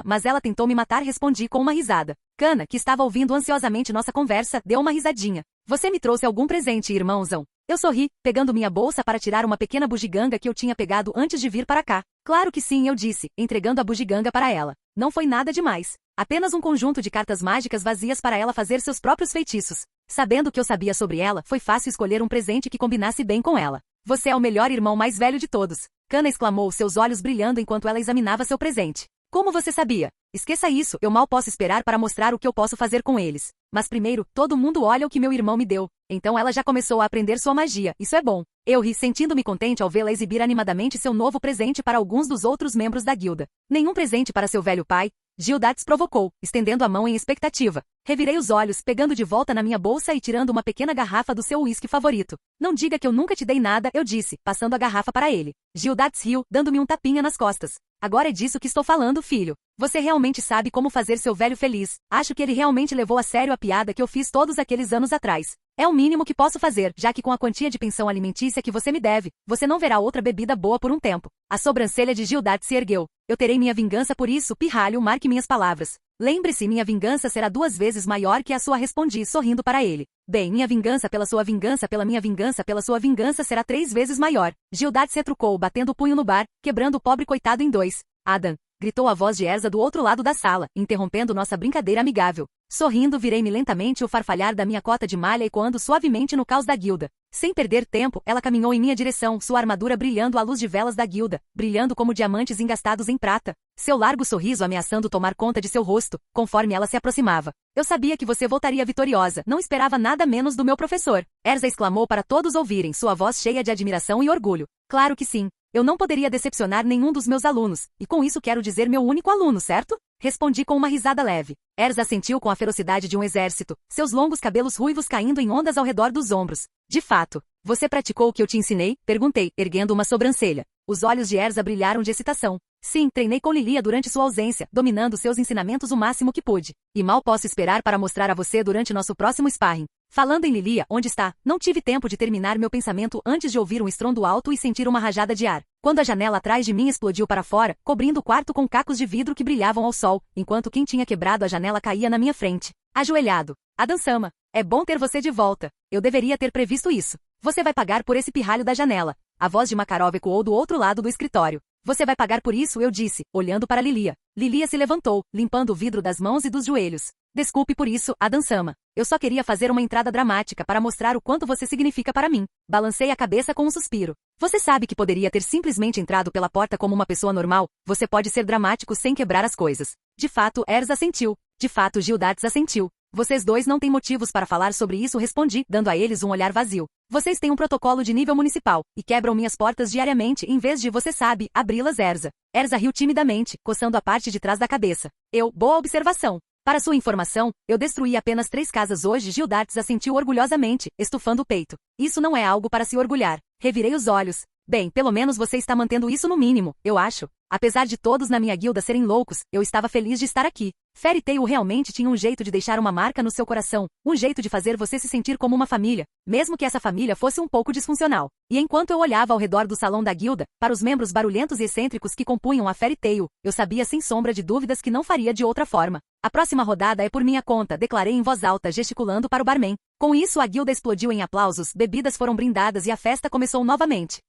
Speaker 2: Mas ela tentou me matar, respondi com uma risada. Kana, que estava ouvindo ansiosamente nossa conversa, deu uma risadinha. Você me trouxe algum presente, irmãozão? Eu sorri, pegando minha bolsa para tirar uma pequena bugiganga que eu tinha pegado antes de vir para cá. Claro que sim, eu disse, entregando a bugiganga para ela. Não foi nada demais. Apenas um conjunto de cartas mágicas vazias para ela fazer seus próprios feitiços. Sabendo o que eu sabia sobre ela, foi fácil escolher um presente que combinasse bem com ela. Você é o melhor irmão mais velho de todos. Kana exclamou, seus olhos brilhando enquanto ela examinava seu presente. Como você sabia? Esqueça isso, eu mal posso esperar para mostrar o que eu posso fazer com eles. Mas primeiro, todo mundo olha o que meu irmão me deu. Então ela já começou a aprender sua magia, isso é bom. Eu ri, sentindo-me contente ao vê-la exibir animadamente seu novo presente para alguns dos outros membros da guilda. Nenhum presente para seu velho pai? Gildates provocou, estendendo a mão em expectativa. Revirei os olhos, pegando de volta na minha bolsa e tirando uma pequena garrafa do seu uísque favorito. Não diga que eu nunca te dei nada, eu disse, passando a garrafa para ele. Gildates riu, dando-me um tapinha nas costas. Agora é disso que estou falando, filho. Você realmente sabe como fazer seu velho feliz. Acho que ele realmente levou a sério a piada que eu fiz todos aqueles anos atrás. É o mínimo que posso fazer, já que com a quantia de pensão alimentícia que você me deve, você não verá outra bebida boa por um tempo. A sobrancelha de Gildates se ergueu. Eu terei minha vingança por isso, pirralho, marque minhas palavras. Lembre-se, minha vingança será 2 vezes maior que a sua, respondi, sorrindo para ele. Bem, minha vingança pela sua vingança pela minha vingança pela sua vingança será 3 vezes maior. Gildates retrucou, batendo o punho no bar, quebrando o pobre coitado em 2. Adam, gritou a voz de Erza do outro lado da sala, interrompendo nossa brincadeira amigável. Sorrindo, virei-me lentamente o farfalhar da minha cota de malha ecoando suavemente no caos da guilda. Sem perder tempo, ela caminhou em minha direção, sua armadura brilhando à luz de velas da guilda, brilhando como diamantes engastados em prata. Seu largo sorriso ameaçando tomar conta de seu rosto, conforme ela se aproximava. Eu sabia que você voltaria vitoriosa, não esperava nada menos do meu professor. Erza exclamou para todos ouvirem, sua voz cheia de admiração e orgulho. Claro que sim. Eu não poderia decepcionar nenhum dos meus alunos, e com isso quero dizer meu único aluno, certo? Respondi com uma risada leve. Erza assentiu com a ferocidade de um exército, seus longos cabelos ruivos caindo em ondas ao redor dos ombros. De fato, você praticou o que eu te ensinei? Perguntei, erguendo uma sobrancelha. Os olhos de Erza brilharam de excitação. Sim, treinei com Lilia durante sua ausência, dominando seus ensinamentos o máximo que pude. E mal posso esperar para mostrar a você durante nosso próximo sparring. Falando em Lilia, onde está? Não tive tempo de terminar meu pensamento antes de ouvir um estrondo alto e sentir uma rajada de ar. Quando a janela atrás de mim explodiu para fora, cobrindo o quarto com cacos de vidro que brilhavam ao sol, enquanto quem tinha quebrado a janela caía na minha frente. Ajoelhado. Adam-sama, é bom ter você de volta. Eu deveria ter previsto isso. Você vai pagar por esse pirralho da janela. A voz de Makarov ecoou do outro lado do escritório. Você vai pagar por isso, eu disse, olhando para Lilia. Lilia se levantou, limpando o vidro das mãos e dos joelhos. Desculpe por isso, Adam-sama. Eu só queria fazer uma entrada dramática para mostrar o quanto você significa para mim. Balancei a cabeça com um suspiro. Você sabe que poderia ter simplesmente entrado pela porta como uma pessoa normal. Você pode ser dramático sem quebrar as coisas. De fato, Erza assentiu. De fato, Gildates assentiu. Vocês dois não têm motivos para falar sobre isso, respondi, dando a eles um olhar vazio. Vocês têm um protocolo de nível municipal, e quebram minhas portas diariamente em vez de, você sabe, abri-las, Erza. Erza riu timidamente, coçando a parte de trás da cabeça. Boa observação. Para sua informação, eu destruí apenas 3 casas hoje, Gildates assentiu orgulhosamente, estufando o peito. Isso não é algo para se orgulhar. Revirei os olhos. Bem, pelo menos você está mantendo isso no mínimo, eu acho. Apesar de todos na minha guilda serem loucos, eu estava feliz de estar aqui. Fairy Tail realmente tinha um jeito de deixar uma marca no seu coração, um jeito de fazer você se sentir como uma família, mesmo que essa família fosse um pouco disfuncional. E enquanto eu olhava ao redor do salão da guilda, para os membros barulhentos e excêntricos que compunham a Fairy Tail, eu sabia sem sombra de dúvidas que não faria de outra forma. A próxima rodada é por minha conta, declarei em voz alta, gesticulando para o barman. Com isso, a guilda explodiu em aplausos, bebidas foram brindadas e a festa começou novamente.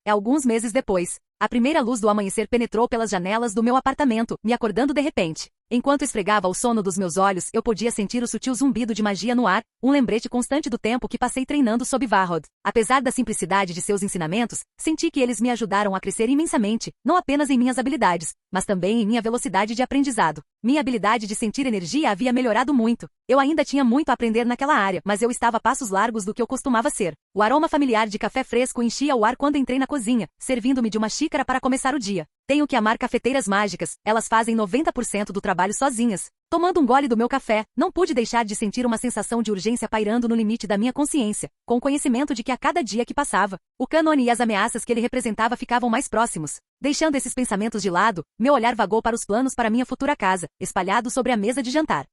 Speaker 2: Alguns meses depois, a primeira luz do amanhecer penetrou pelas janelas do meu apartamento, me acordando de repente. Enquanto esfregava o sono dos meus olhos, eu podia sentir o sutil zumbido de magia no ar, um lembrete constante do tempo que passei treinando sob Varrod. Apesar da simplicidade de seus ensinamentos, senti que eles me ajudaram a crescer imensamente, não apenas em minhas habilidades, mas também em minha velocidade de aprendizado. Minha habilidade de sentir energia havia melhorado muito. Eu ainda tinha muito a aprender naquela área, mas eu estava a passos largos do que eu costumava ser. O aroma familiar de café fresco enchia o ar quando entrei na cozinha, servindo-me de uma xícara para começar o dia. Tenho que amar cafeteiras mágicas, elas fazem 90% do trabalho sozinhas. Tomando um gole do meu café, não pude deixar de sentir uma sensação de urgência pairando no limite da minha consciência, com o conhecimento de que a cada dia que passava, o cânone e as ameaças que ele representava ficavam mais próximos. Deixando esses pensamentos de lado, meu olhar vagou para os planos para minha futura casa, espalhados sobre a mesa de jantar.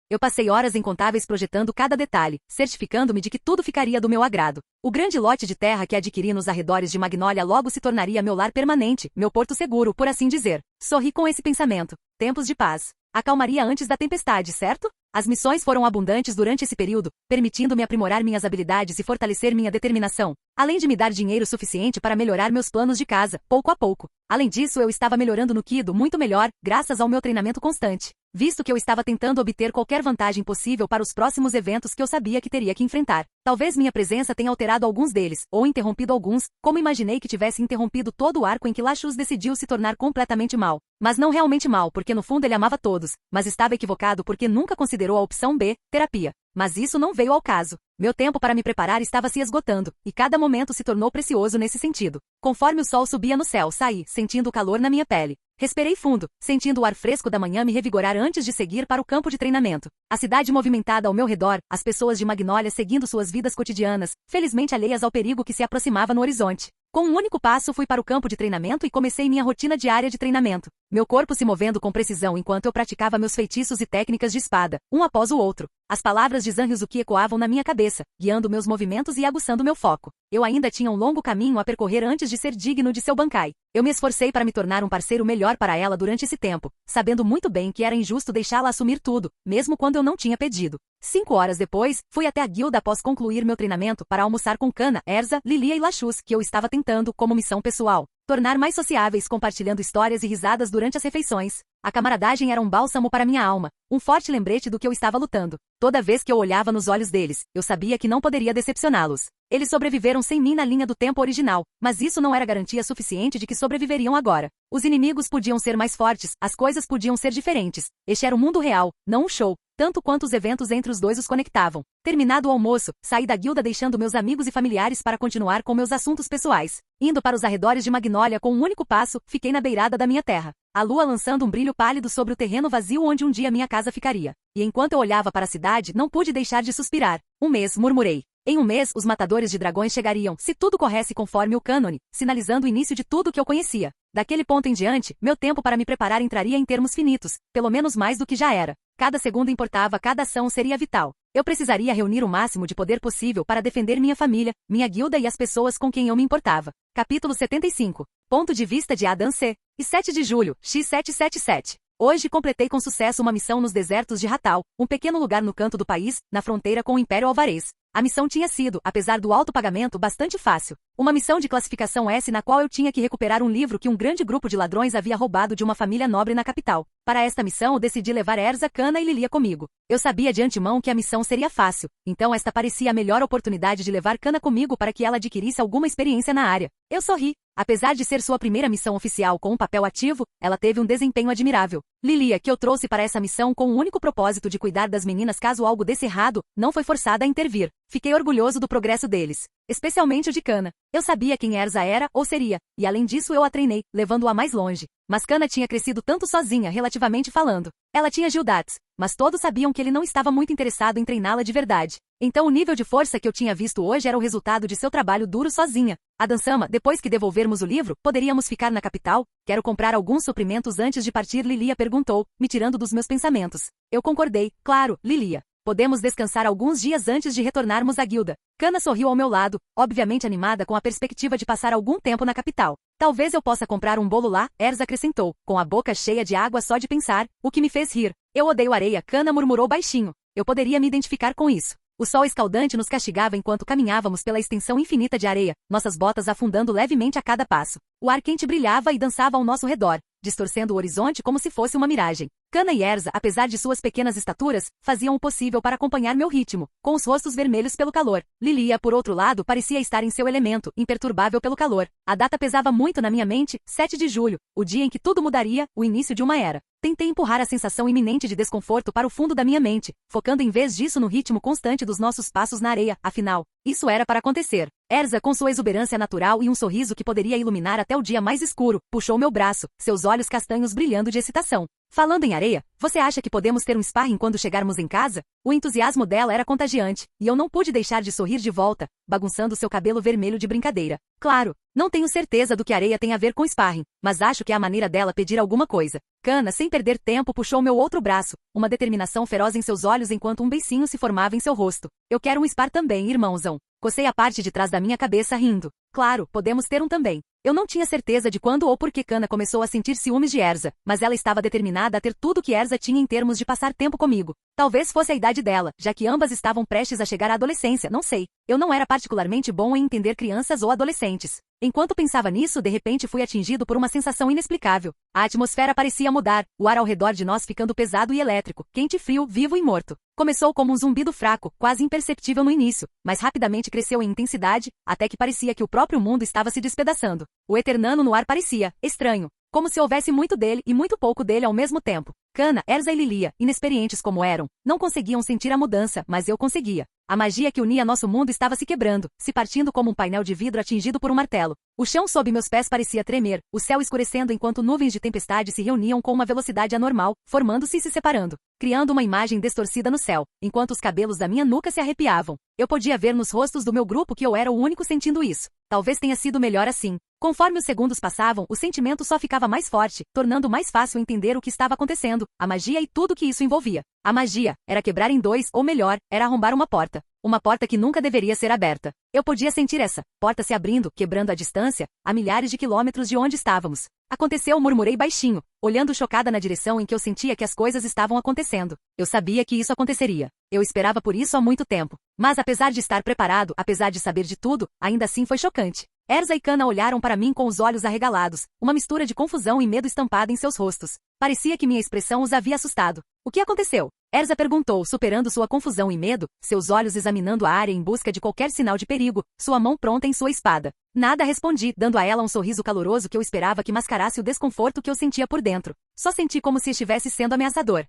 Speaker 2: Eu passei horas incontáveis projetando cada detalhe, certificando-me de que tudo ficaria do meu agrado. O grande lote de terra que adquiri nos arredores de Magnólia logo se tornaria meu lar permanente, meu porto seguro, por assim dizer. Sorri com esse pensamento. Tempos de paz. A calmaria antes da tempestade, certo? As missões foram abundantes durante esse período, permitindo-me aprimorar minhas habilidades e fortalecer minha determinação, além de me dar dinheiro suficiente para melhorar meus planos de casa, pouco a pouco. Além disso, eu estava melhorando no Kido muito melhor, graças ao meu treinamento constante, visto que eu estava tentando obter qualquer vantagem possível para os próximos eventos que eu sabia que teria que enfrentar. Talvez minha presença tenha alterado alguns deles, ou interrompido alguns, como imaginei que tivesse interrompido todo o arco em que Lachus decidiu se tornar completamente mal. Mas não realmente mal, porque no fundo ele amava todos, mas estava equivocado porque nunca considerou a opção B, terapia. Mas isso não veio ao caso. Meu tempo para me preparar estava se esgotando, e cada momento se tornou precioso nesse sentido. Conforme o sol subia no céu, saí, sentindo o calor na minha pele. Respirei fundo, sentindo o ar fresco da manhã me revigorar antes de seguir para o campo de treinamento. A cidade movimentada ao meu redor, as pessoas de Magnólia seguindo suas vidas cotidianas, felizmente alheias ao perigo que se aproximava no horizonte. Com um único passo fui para o campo de treinamento e comecei minha rotina diária de treinamento. Meu corpo se movendo com precisão enquanto eu praticava meus feitiços e técnicas de espada, um após o outro. As palavras de Zanryuzuki ecoavam na minha cabeça, guiando meus movimentos e aguçando meu foco. Eu ainda tinha um longo caminho a percorrer antes de ser digno de seu Bankai. Eu me esforcei para me tornar um parceiro melhor para ela durante esse tempo, sabendo muito bem que era injusto deixá-la assumir tudo, mesmo quando eu não tinha pedido. 5 horas depois, fui até a guilda após concluir meu treinamento para almoçar com Kana, Erza, Lilia e Lachus, que eu estava tentando, como missão pessoal, tornar mais sociáveis compartilhando histórias e risadas durante as refeições. A camaradagem era um bálsamo para minha alma, um forte lembrete do que eu estava lutando. Toda vez que eu olhava nos olhos deles, eu sabia que não poderia decepcioná-los. Eles sobreviveram sem mim na linha do tempo original, mas isso não era garantia suficiente de que sobreviveriam agora. Os inimigos podiam ser mais fortes, as coisas podiam ser diferentes. Este era o mundo real, não um show, tanto quanto os eventos entre os dois os conectavam. Terminado o almoço, saí da guilda deixando meus amigos e familiares para continuar com meus assuntos pessoais. Indo para os arredores de Magnólia com um único passo, fiquei na beirada da minha terra. A lua lançando um brilho pálido sobre o terreno vazio onde um dia minha casa ficaria. E enquanto eu olhava para a cidade, não pude deixar de suspirar. Um mês, murmurei. Em um mês, os matadores de dragões chegariam, se tudo corresse conforme o cânone, sinalizando o início de tudo que eu conhecia. Daquele ponto em diante, meu tempo para me preparar entraria em termos finitos, pelo menos mais do que já era. Cada segundo importava, cada ação seria vital. Eu precisaria reunir o máximo de poder possível para defender minha família, minha guilda e as pessoas com quem eu me importava. Capítulo 75. Ponto de vista de Adam C. E 7 de julho, x777. Hoje completei com sucesso uma missão nos desertos de Ratal, um pequeno lugar no canto do país, na fronteira com o Império Alvarez. A missão tinha sido, apesar do alto pagamento, bastante fácil. Uma missão de classificação S na qual eu tinha que recuperar um livro que um grande grupo de ladrões havia roubado de uma família nobre na capital. Para esta missão eu decidi levar Erza, Kana e Lilia comigo. Eu sabia de antemão que a missão seria fácil, então esta parecia a melhor oportunidade de levar Kana comigo para que ela adquirisse alguma experiência na área. Eu sorri. Apesar de ser sua primeira missão oficial com um papel ativo, ela teve um desempenho admirável. Lilia, que eu trouxe para essa missão com o único propósito de cuidar das meninas caso algo desse errado, não foi forçada a intervir. Fiquei orgulhoso do progresso deles. especialmente o de Kana. Eu sabia quem Erza era ou seria, e além disso eu a treinei, levando-a mais longe. Mas Kana tinha crescido tanto sozinha, relativamente falando. Ela tinha Gildats, mas todos sabiam que ele não estava muito interessado em treiná-la de verdade. Então o nível de força que eu tinha visto hoje era o resultado de seu trabalho duro sozinha. Adam-sama, depois que devolvermos o livro, poderíamos ficar na capital? Quero comprar alguns suprimentos antes de partir, Lilia perguntou, me tirando dos meus pensamentos. Eu concordei, claro, Lilia. Podemos descansar alguns dias antes de retornarmos à guilda. Kana sorriu ao meu lado, obviamente animada com a perspectiva de passar algum tempo na capital. Talvez eu possa comprar um bolo lá, Erza acrescentou, com a boca cheia de água só de pensar, o que me fez rir. Eu odeio areia, Kana murmurou baixinho. Eu poderia me identificar com isso. O sol escaldante nos castigava enquanto caminhávamos pela extensão infinita de areia, nossas botas afundando levemente a cada passo. O ar quente brilhava e dançava ao nosso redor, distorcendo o horizonte como se fosse uma miragem. Kana e Erza, apesar de suas pequenas estaturas, faziam o possível para acompanhar meu ritmo, com os rostos vermelhos pelo calor. Lilia, por outro lado, parecia estar em seu elemento, imperturbável pelo calor. A data pesava muito na minha mente, 7 de julho, o dia em que tudo mudaria, o início de uma era. Tentei empurrar a sensação iminente de desconforto para o fundo da minha mente, focando em vez disso no ritmo constante dos nossos passos na areia, afinal, isso era para acontecer. Erza, com sua exuberância natural e um sorriso que poderia iluminar até o dia mais escuro, puxou meu braço, seus olhos castanhos brilhando de excitação. Falando em areia, você acha que podemos ter um sparring quando chegarmos em casa? O entusiasmo dela era contagiante, e eu não pude deixar de sorrir de volta, bagunçando seu cabelo vermelho de brincadeira. Claro, não tenho certeza do que areia tem a ver com sparring, mas acho que é a maneira dela pedir alguma coisa. Kana, sem perder tempo, puxou meu outro braço, uma determinação feroz em seus olhos enquanto um beicinho se formava em seu rosto. Eu quero um spar também, irmãozão. Cocei a parte de trás da minha cabeça rindo. Claro, podemos ter um também. Eu não tinha certeza de quando ou por que Kana começou a sentir ciúmes de Erza, mas ela estava determinada a ter tudo que Erza tinha em termos de passar tempo comigo. Talvez fosse a idade dela, já que ambas estavam prestes a chegar à adolescência, não sei. Eu não era particularmente bom em entender crianças ou adolescentes. Enquanto pensava nisso, de repente fui atingido por uma sensação inexplicável. A atmosfera parecia mudar, o ar ao redor de nós ficando pesado e elétrico, quente e frio, vivo e morto. Começou como um zumbido fraco, quase imperceptível no início, mas rapidamente cresceu em intensidade, até que parecia que o próprio mundo estava se despedaçando. O eternano no ar parecia estranho, como se houvesse muito dele e muito pouco dele ao mesmo tempo. Kana, Erza e Lilia, inexperientes como eram, não conseguiam sentir a mudança, mas eu conseguia. A magia que unia nosso mundo estava se quebrando, se partindo como um painel de vidro atingido por um martelo. O chão sob meus pés parecia tremer, o céu escurecendo enquanto nuvens de tempestade se reuniam com uma velocidade anormal, formando-se e se separando, criando uma imagem distorcida no céu, enquanto os cabelos da minha nuca se arrepiavam. Eu podia ver nos rostos do meu grupo que eu era o único sentindo isso. Talvez tenha sido melhor assim. Conforme os segundos passavam, o sentimento só ficava mais forte, tornando mais fácil entender o que estava acontecendo, a magia e tudo que isso envolvia. A magia era quebrar em dois, ou melhor, era arrombar uma porta. Uma porta que nunca deveria ser aberta. Eu podia sentir essa porta se abrindo, quebrando a distância, a milhares de quilômetros de onde estávamos. Aconteceu, murmurei baixinho, olhando chocada na direção em que eu sentia que as coisas estavam acontecendo. Eu sabia que isso aconteceria. Eu esperava por isso há muito tempo. Mas apesar de estar preparado, apesar de saber de tudo, ainda assim foi chocante. Erza e Kana olharam para mim com os olhos arregalados, uma mistura de confusão e medo estampada em seus rostos. Parecia que minha expressão os havia assustado. O que aconteceu? Erza perguntou, superando sua confusão e medo, seus olhos examinando a área em busca de qualquer sinal de perigo, sua mão pronta em sua espada. Nada, respondi, dando a ela um sorriso caloroso que eu esperava que mascarasse o desconforto que eu sentia por dentro. Só senti como se estivesse sendo ameaçador.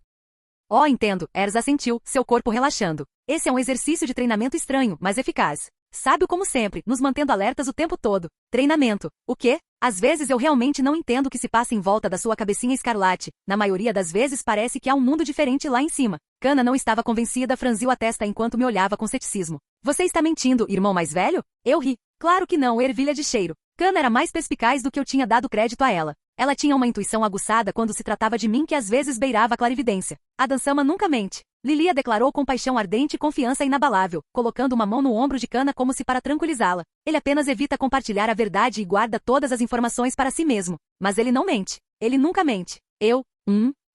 Speaker 2: Oh, entendo, Erza assentiu, seu corpo relaxando. Esse é um exercício de treinamento estranho, mas eficaz. Sábio como sempre, nos mantendo alertas o tempo todo. Treinamento. O quê? Às vezes eu realmente não entendo o que se passa em volta da sua cabecinha escarlate. Na maioria das vezes parece que há um mundo diferente lá em cima. Kana não estava convencida, franziu a testa enquanto me olhava com ceticismo. Você está mentindo, irmão mais velho? Eu ri. Claro que não, ervilha de cheiro. Kana era mais perspicaz do que eu tinha dado crédito a ela. Ela tinha uma intuição aguçada quando se tratava de mim que às vezes beirava a clarividência. Adam-sama nunca mente. Lilia declarou com paixão ardente e confiança inabalável, colocando uma mão no ombro de Kana como se para tranquilizá-la. Ele apenas evita compartilhar a verdade e guarda todas as informações para si mesmo. Mas ele não mente. Ele nunca mente.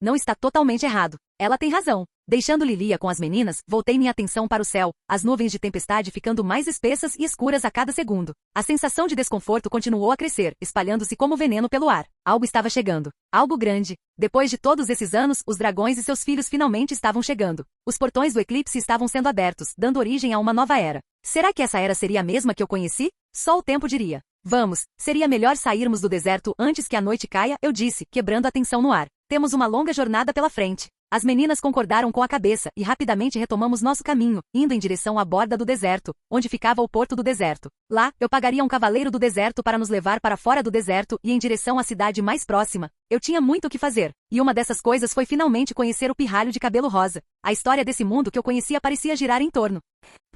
Speaker 2: Não está totalmente errado. Ela tem razão. Deixando Lilia com as meninas, voltei minha atenção para o céu, as nuvens de tempestade ficando mais espessas e escuras a cada segundo. A sensação de desconforto continuou a crescer, espalhando-se como veneno pelo ar. Algo estava chegando. Algo grande. Depois de todos esses anos, os dragões e seus filhos finalmente estavam chegando. Os portões do eclipse estavam sendo abertos, dando origem a uma nova era. Será que essa era seria a mesma que eu conheci? Só o tempo diria. Vamos, seria melhor sairmos do deserto antes que a noite caia, eu disse, quebrando a tensão no ar. Temos uma longa jornada pela frente. As meninas concordaram com a cabeça e rapidamente retomamos nosso caminho, indo em direção à borda do deserto, onde ficava o porto do deserto. Lá, eu pagaria um cavaleiro do deserto para nos levar para fora do deserto e em direção à cidade mais próxima. Eu tinha muito o que fazer, e uma dessas coisas foi finalmente conhecer o pirralho de cabelo rosa. A história desse mundo que eu conhecia parecia girar em torno.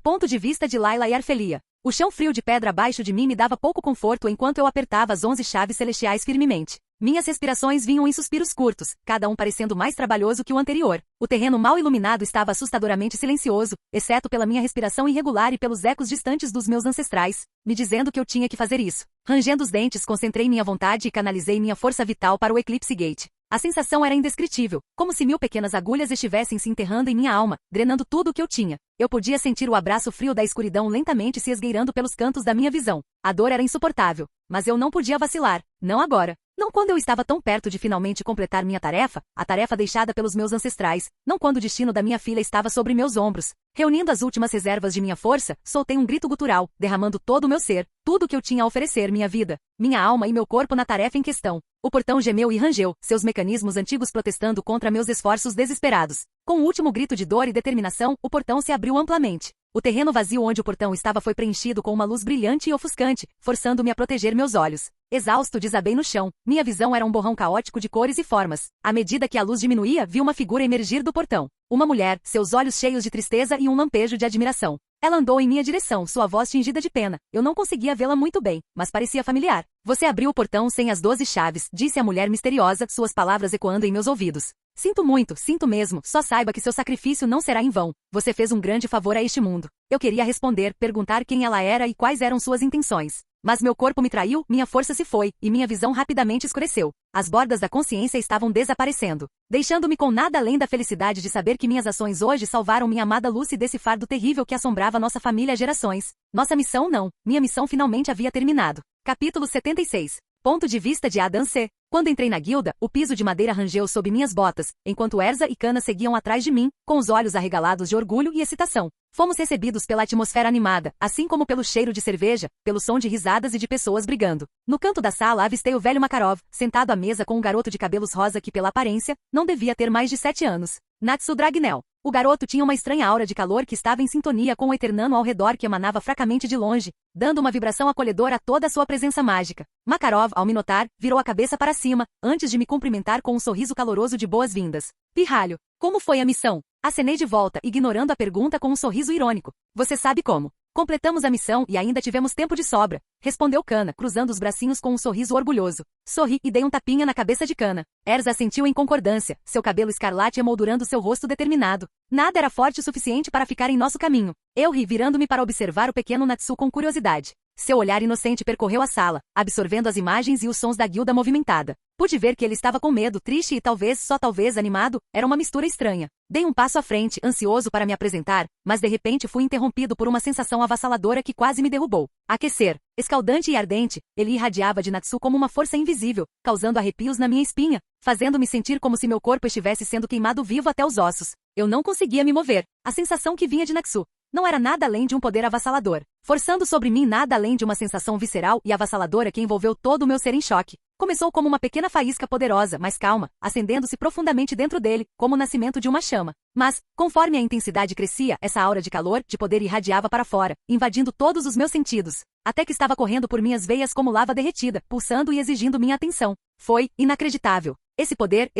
Speaker 2: Ponto de vista de Layla e Arfelia. O chão frio de pedra abaixo de mim me dava pouco conforto enquanto eu apertava as 11 chaves celestiais firmemente. Minhas respirações vinham em suspiros curtos, cada um parecendo mais trabalhoso que o anterior. O terreno mal iluminado estava assustadoramente silencioso, exceto pela minha respiração irregular e pelos ecos distantes dos meus ancestrais, me dizendo que eu tinha que fazer isso. Rangendo os dentes, concentrei minha vontade e canalizei minha força vital para o Eclipse Gate. A sensação era indescritível, como se 1000 pequenas agulhas estivessem se enterrando em minha alma, drenando tudo o que eu tinha. Eu podia sentir o abraço frio da escuridão lentamente se esgueirando pelos cantos da minha visão. A dor era insuportável, mas eu não podia vacilar, não agora. Não quando eu estava tão perto de finalmente completar minha tarefa, a tarefa deixada pelos meus ancestrais, não quando o destino da minha filha estava sobre meus ombros. Reunindo as últimas reservas de minha força, soltei um grito gutural, derramando todo o meu ser, tudo o que eu tinha a oferecer, minha vida, minha alma e meu corpo na tarefa em questão. O portão gemeu e rangeu, seus mecanismos antigos protestando contra meus esforços desesperados. Com o último grito de dor e determinação, o portão se abriu amplamente. O terreno vazio onde o portão estava foi preenchido com uma luz brilhante e ofuscante, forçando-me a proteger meus olhos. Exausto, desabei no chão. Minha visão era um borrão caótico de cores e formas. À medida que a luz diminuía, vi uma figura emergir do portão. Uma mulher, seus olhos cheios de tristeza e um lampejo de admiração. Ela andou em minha direção, sua voz tingida de pena. Eu não conseguia vê-la muito bem, mas parecia familiar. Você abriu o portão sem as 12 chaves, disse a mulher misteriosa, suas palavras ecoando em meus ouvidos. Sinto muito, sinto mesmo, só saiba que seu sacrifício não será em vão. Você fez um grande favor a este mundo. Eu queria responder, perguntar quem ela era e quais eram suas intenções. Mas meu corpo me traiu, minha força se foi, e minha visão rapidamente escureceu. As bordas da consciência estavam desaparecendo, deixando-me com nada além da felicidade de saber que minhas ações hoje salvaram minha amada Lucy desse fardo terrível que assombrava nossa família há gerações. Nossa missão não, minha missão finalmente havia terminado. Capítulo 76. Ponto de vista de Adam C. Quando entrei na guilda, o piso de madeira rangeu sob minhas botas, enquanto Erza e Kana seguiam atrás de mim, com os olhos arregalados de orgulho e excitação. Fomos recebidos pela atmosfera animada, assim como pelo cheiro de cerveja, pelo som de risadas e de pessoas brigando. No canto da sala avistei o velho Makarov, sentado à mesa com um garoto de cabelos rosa que, pela aparência, não devia ter mais de 7 anos. Natsu Dragnel. O garoto tinha uma estranha aura de calor que estava em sintonia com o Eternano ao redor que emanava fracamente de longe, dando uma vibração acolhedora a toda a sua presença mágica. Makarov, ao me notar, virou a cabeça para cima, antes de me cumprimentar com um sorriso caloroso de boas-vindas. Pirralho, como foi a missão? Acenei de volta, ignorando a pergunta com um sorriso irônico. Você sabe como. Completamos a missão e ainda tivemos tempo de sobra, respondeu Kana, cruzando os bracinhos com um sorriso orgulhoso. Sorri e dei um tapinha na cabeça de Kana. Erza assentiu em concordância, seu cabelo escarlate emoldurando seu rosto determinado. Nada era forte o suficiente para ficar em nosso caminho. Eu ri, virando-me para observar o pequeno Natsu com curiosidade. Seu olhar inocente percorreu a sala, absorvendo as imagens e os sons da guilda movimentada. Pude ver que ele estava com medo, triste e talvez, só talvez, animado. Era uma mistura estranha. Dei um passo à frente, ansioso para me apresentar, mas de repente fui interrompido por uma sensação avassaladora que quase me derrubou. Aquecer. Escaldante e ardente, ele irradiava de Natsu como uma força invisível, causando arrepios na minha espinha, fazendo-me sentir como se meu corpo estivesse sendo queimado vivo até os ossos. Eu não conseguia me mover. A sensação que vinha de Natsu não era nada além de um poder avassalador, forçando sobre mim nada além de uma sensação visceral e avassaladora que envolveu todo o meu ser em choque. Começou como uma pequena faísca poderosa, mas calma, acendendo-se profundamente dentro dele, como o nascimento de uma chama. Mas, conforme a intensidade crescia, essa aura de calor, de poder irradiava para fora, invadindo todos os meus sentidos, até que estava correndo por minhas veias como lava derretida, pulsando e exigindo minha atenção. Foi inacreditável. Esse poder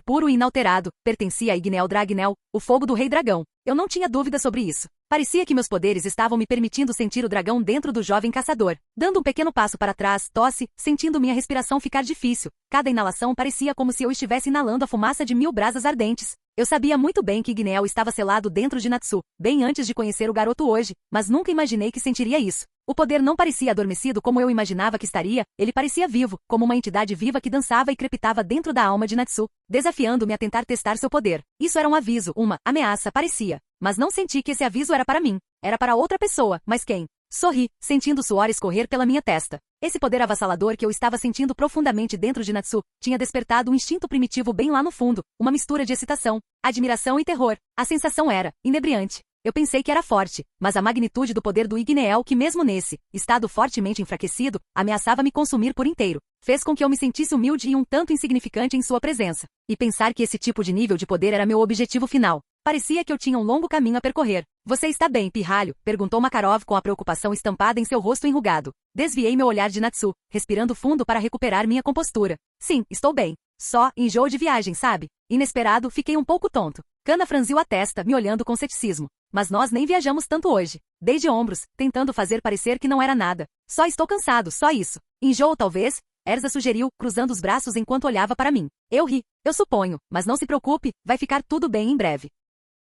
Speaker 2: puro e inalterado, pertencia a Ignel Dragnel, o fogo do Rei Dragão. Eu não tinha dúvida sobre isso. Parecia que meus poderes estavam me permitindo sentir o dragão dentro do jovem caçador. Dando um pequeno passo para trás, tosse, sentindo minha respiração ficar difícil. Cada inalação parecia como se eu estivesse inalando a fumaça de 1000 brasas ardentes. Eu sabia muito bem que Ignel estava selado dentro de Natsu, bem antes de conhecer o garoto hoje, mas nunca imaginei que sentiria isso. O poder não parecia adormecido como eu imaginava que estaria, ele parecia vivo, como uma entidade viva que dançava e crepitava dentro da alma de Natsu, desafiando-me a tentar testar seu poder. Isso era um aviso, uma ameaça, parecia. Mas não senti que esse aviso era para mim. Era para outra pessoa, mas quem? Sorri, sentindo o suor escorrer pela minha testa. Esse poder avassalador que eu estava sentindo profundamente dentro de Natsu tinha despertado um instinto primitivo bem lá no fundo, uma mistura de excitação, admiração e terror. A sensação era inebriante. Eu pensei que era forte, mas a magnitude do poder do Igneel que mesmo nesse estado fortemente enfraquecido, ameaçava me consumir por inteiro, fez com que eu me sentisse humilde e um tanto insignificante em sua presença. E pensar que esse tipo de nível de poder era meu objetivo final. Parecia que eu tinha um longo caminho a percorrer. Você está bem, pirralho? Perguntou Makarov com a preocupação estampada em seu rosto enrugado. Desviei meu olhar de Natsu, respirando fundo para recuperar minha compostura. Sim, estou bem. Só enjoo de viagem, sabe? Inesperado, fiquei um pouco tonto. Kana franziu a testa, me olhando com ceticismo. Mas nós nem viajamos tanto hoje. Dei de ombros, tentando fazer parecer que não era nada. Só estou cansado, só isso. Enjoo talvez? Erza sugeriu, cruzando os braços enquanto olhava para mim. Eu ri. Eu suponho, mas não se preocupe, vai ficar tudo bem em breve.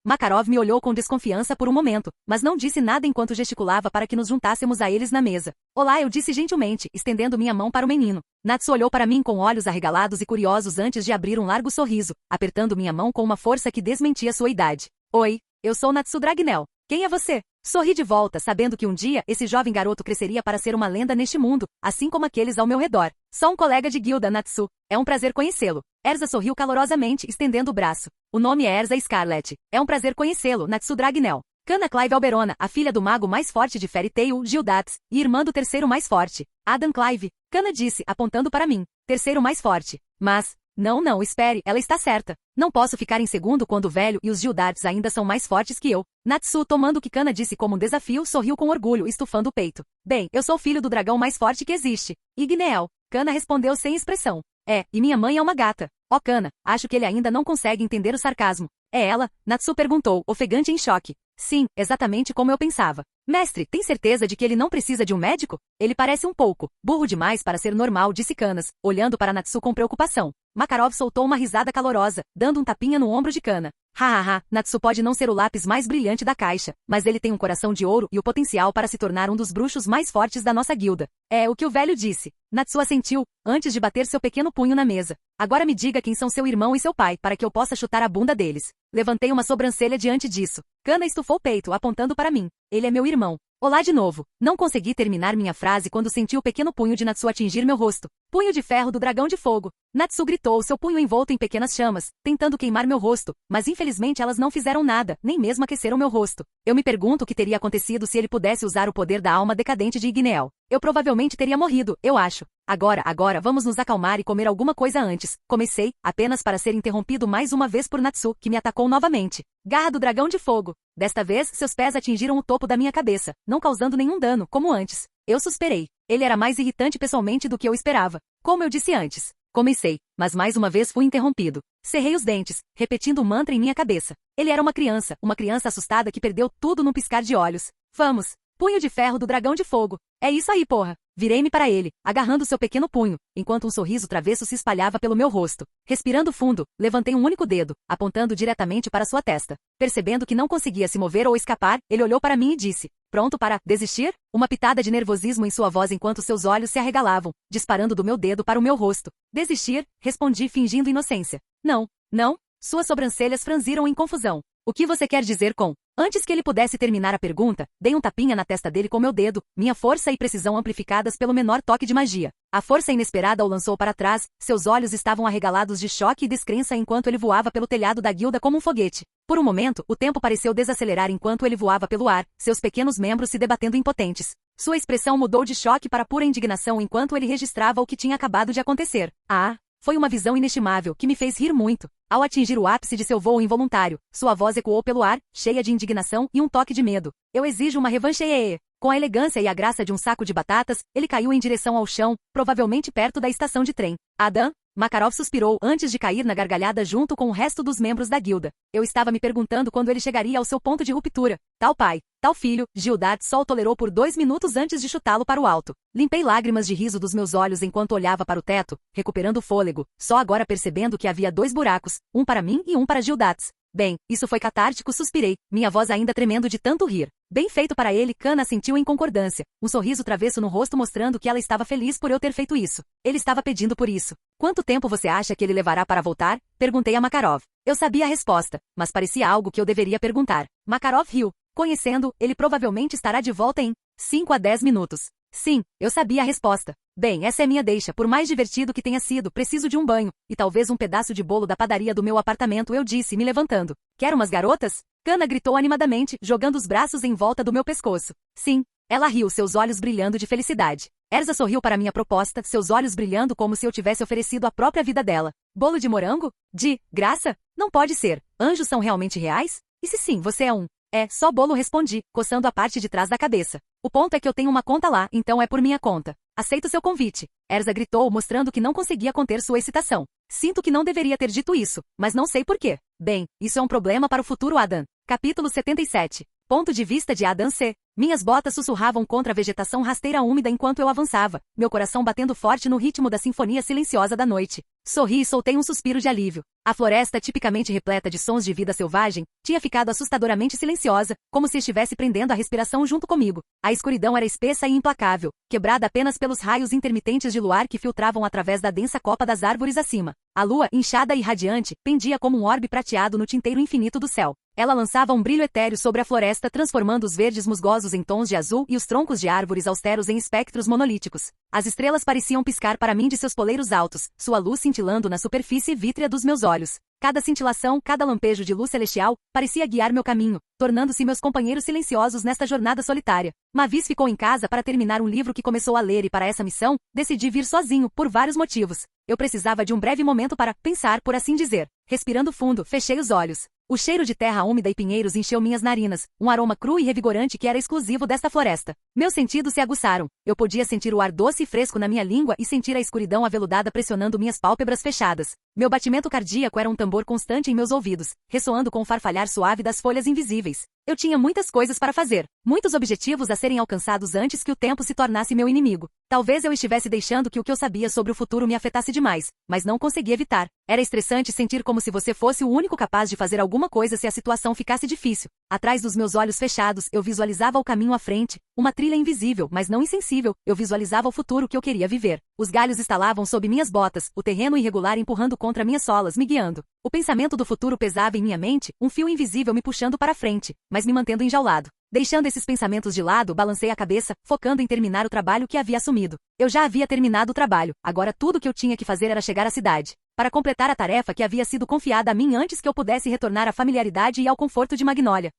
Speaker 2: Makarov me olhou com desconfiança por um momento, mas não disse nada enquanto gesticulava para que nos juntássemos a eles na mesa. Olá, eu disse gentilmente, estendendo minha mão para o menino. Natsu olhou para mim com olhos arregalados e curiosos antes de abrir um largo sorriso, apertando minha mão com uma força que desmentia sua idade. Oi, eu sou Natsu Dragnel. Quem é você? Sorri de volta, sabendo que um dia esse jovem garoto cresceria para ser uma lenda neste mundo, assim como aqueles ao meu redor. Só um colega de guilda, Natsu. É um prazer conhecê-lo. Erza sorriu calorosamente, estendendo o braço. O nome é Erza Scarlet. É um prazer conhecê-lo, Natsu Dragnel. Kana Clive Alberona, a filha do mago mais forte de Fairy Tail, Gildatis, e irmã do terceiro mais forte, Adam Clive. Kana disse, apontando para mim. Terceiro mais forte. Mas... Não, espere, ela está certa. Não posso ficar em segundo quando o velho e os Gildatis ainda são mais fortes que eu. Natsu, tomando o que Kana disse como um desafio, sorriu com orgulho, estufando o peito. Bem, eu sou filho do dragão mais forte que existe. Igneel. Kana respondeu sem expressão. É, e minha mãe é uma gata. Ó Kana, acho que ele ainda não consegue entender o sarcasmo. É ela? Natsu perguntou, ofegante em choque. Sim, exatamente como eu pensava. Mestre, tem certeza de que ele não precisa de um médico? Ele parece um pouco burro demais para ser normal, disse Kanas, olhando para Natsu com preocupação. Makarov soltou uma risada calorosa, dando um tapinha no ombro de Kana. Hahaha, Natsu pode não ser o lápis mais brilhante da caixa, mas ele tem um coração de ouro e o potencial para se tornar um dos bruxos mais fortes da nossa guilda. É o que o velho disse. Natsu assentiu, antes de bater seu pequeno punho na mesa. Agora me diga quem são seu irmão e seu pai, para que eu possa chutar a bunda deles. Levantei uma sobrancelha diante disso. Kana estufou o peito, apontando para mim. Ele é meu irmão. Olá de novo. Não consegui terminar minha frase quando senti o pequeno punho de Natsu atingir meu rosto. Punho de ferro do dragão de fogo. Natsu gritou, seu punho envolto em pequenas chamas, tentando queimar meu rosto, mas infelizmente elas não fizeram nada, nem mesmo aqueceram meu rosto. Eu me pergunto o que teria acontecido se ele pudesse usar o poder da alma decadente de Igneel. Eu provavelmente teria morrido, eu acho. Agora, vamos nos acalmar e comer alguma coisa antes. Comecei, apenas para ser interrompido mais uma vez por Natsu, que me atacou novamente. Garra do dragão de fogo. Desta vez, seus pés atingiram o topo da minha cabeça, não causando nenhum dano, como antes. Eu suspirei. Ele era mais irritante pessoalmente do que eu esperava. Como eu disse antes. Comecei, mas mais uma vez fui interrompido. Cerrei os dentes, repetindo o mantra em minha cabeça. Ele era uma criança assustada que perdeu tudo num piscar de olhos. Vamos! Punho de ferro do dragão de fogo. É isso aí, porra. Virei-me para ele, agarrando seu pequeno punho, enquanto um sorriso travesso se espalhava pelo meu rosto. Respirando fundo, levantei um único dedo, apontando diretamente para sua testa. Percebendo que não conseguia se mover ou escapar, ele olhou para mim e disse, pronto para desistir? Uma pitada de nervosismo em sua voz enquanto seus olhos se arregalavam, disparando do meu dedo para o meu rosto. Desistir? Respondi fingindo inocência. Não. Suas sobrancelhas franziram em confusão. O que você quer dizer com... Antes que ele pudesse terminar a pergunta, dei um tapinha na testa dele com meu dedo, minha força e precisão amplificadas pelo menor toque de magia. A força inesperada o lançou para trás, seus olhos estavam arregalados de choque e descrença enquanto ele voava pelo telhado da guilda como um foguete. Por um momento, o tempo pareceu desacelerar enquanto ele voava pelo ar, seus pequenos membros se debatendo impotentes. Sua expressão mudou de choque para pura indignação enquanto ele registrava o que tinha acabado de acontecer. Foi uma visão inestimável que me fez rir muito. Ao atingir o ápice de seu voo involuntário, sua voz ecoou pelo ar, cheia de indignação e um toque de medo. Eu exijo uma revanche. Com a elegância e a graça de um saco de batatas, ele caiu em direção ao chão, provavelmente perto da estação de trem. Adam? Makarov suspirou antes de cair na gargalhada junto com o resto dos membros da guilda. Eu estava me perguntando quando ele chegaria ao seu ponto de ruptura. Tal pai, tal filho, Gildatis só o tolerou por 2 minutos antes de chutá-lo para o alto. Limpei lágrimas de riso dos meus olhos enquanto olhava para o teto, recuperando o fôlego, só agora percebendo que havia 2 buracos, um para mim e um para Gildatis. Bem, isso foi catártico, suspirei, minha voz ainda tremendo de tanto rir. Bem feito para ele, Kana assentiu em concordância, um sorriso travesso no rosto mostrando que ela estava feliz por eu ter feito isso. Ele estava pedindo por isso. Quanto tempo você acha que ele levará para voltar? Perguntei a Makarov. Eu sabia a resposta, mas parecia algo que eu deveria perguntar. Makarov riu. Conhecendo, ele provavelmente estará de volta em 5 a 10 minutos. Sim, eu sabia a resposta. Bem, essa é minha deixa, por mais divertido que tenha sido, preciso de um banho, e talvez um pedaço de bolo da padaria do meu apartamento, eu disse, me levantando. Quer umas garotas? Kana gritou animadamente, jogando os braços em volta do meu pescoço. Sim. Ela riu, seus olhos brilhando de felicidade. Erza sorriu para minha proposta, seus olhos brilhando como se eu tivesse oferecido a própria vida dela. Bolo de morango? De graça? Não pode ser. Anjos são realmente reais? E se sim, você é um? É, só bolo, respondi, coçando a parte de trás da cabeça. O ponto é que eu tenho uma conta lá, então é por minha conta. Aceito seu convite. Erza gritou, mostrando que não conseguia conter sua excitação. Sinto que não deveria ter dito isso, mas não sei por quê. Bem, isso é um problema para o futuro Adam. Capítulo 77. Ponto de vista de Adam C. Minhas botas sussurravam contra a vegetação rasteira úmida enquanto eu avançava, meu coração batendo forte no ritmo da sinfonia silenciosa da noite. Sorri e soltei um suspiro de alívio. A floresta, tipicamente repleta de sons de vida selvagem, tinha ficado assustadoramente silenciosa, como se estivesse prendendo a respiração junto comigo. A escuridão era espessa e implacável, quebrada apenas pelos raios intermitentes de luar que filtravam através da densa copa das árvores acima. A lua, inchada e radiante, pendia como um orbe prateado no tinteiro infinito do céu. Ela lançava um brilho etéreo sobre a floresta, transformando os verdes musgosos em tons de azul e os troncos de árvores austeros em espectros monolíticos. As estrelas pareciam piscar para mim de seus poleiros altos, sua luz cintilando na superfície vítrea dos meus olhos. Cada cintilação, cada lampejo de luz celestial, parecia guiar meu caminho, tornando-se meus companheiros silenciosos nesta jornada solitária. Mavis ficou em casa para terminar um livro que começou a ler e para essa missão, decidi vir sozinho, por vários motivos. Eu precisava de um breve momento para pensar, por assim dizer. Respirando fundo, fechei os olhos. O cheiro de terra úmida e pinheiros encheu minhas narinas, um aroma cru e revigorante que era exclusivo desta floresta. Meus sentidos se aguçaram. Eu podia sentir o ar doce e fresco na minha língua e sentir a escuridão aveludada pressionando minhas pálpebras fechadas. Meu batimento cardíaco era um tambor constante em meus ouvidos, ressoando com o farfalhar suave das folhas invisíveis. Eu tinha muitas coisas para fazer, muitos objetivos a serem alcançados antes que o tempo se tornasse meu inimigo. Talvez eu estivesse deixando que o que eu sabia sobre o futuro me afetasse demais, mas não consegui evitar. Era estressante sentir como se você fosse o único capaz de fazer alguma coisa se a situação ficasse difícil. Atrás dos meus olhos fechados, eu visualizava o caminho à frente, uma trilha invisível, mas não insensível. Eu visualizava o futuro que eu queria viver. Os galhos estalavam sob minhas botas, o terreno irregular empurrando contra minhas solas, me guiando. O pensamento do futuro pesava em minha mente, um fio invisível me puxando para frente, mas me mantendo enjaulado. Deixando esses pensamentos de lado, balancei a cabeça, focando em terminar o trabalho que havia assumido. Eu já havia terminado o trabalho, agora tudo o que eu tinha que fazer era chegar à cidade, para completar a tarefa que havia sido confiada a mim antes que eu pudesse retornar à familiaridade e ao conforto de Magnólia.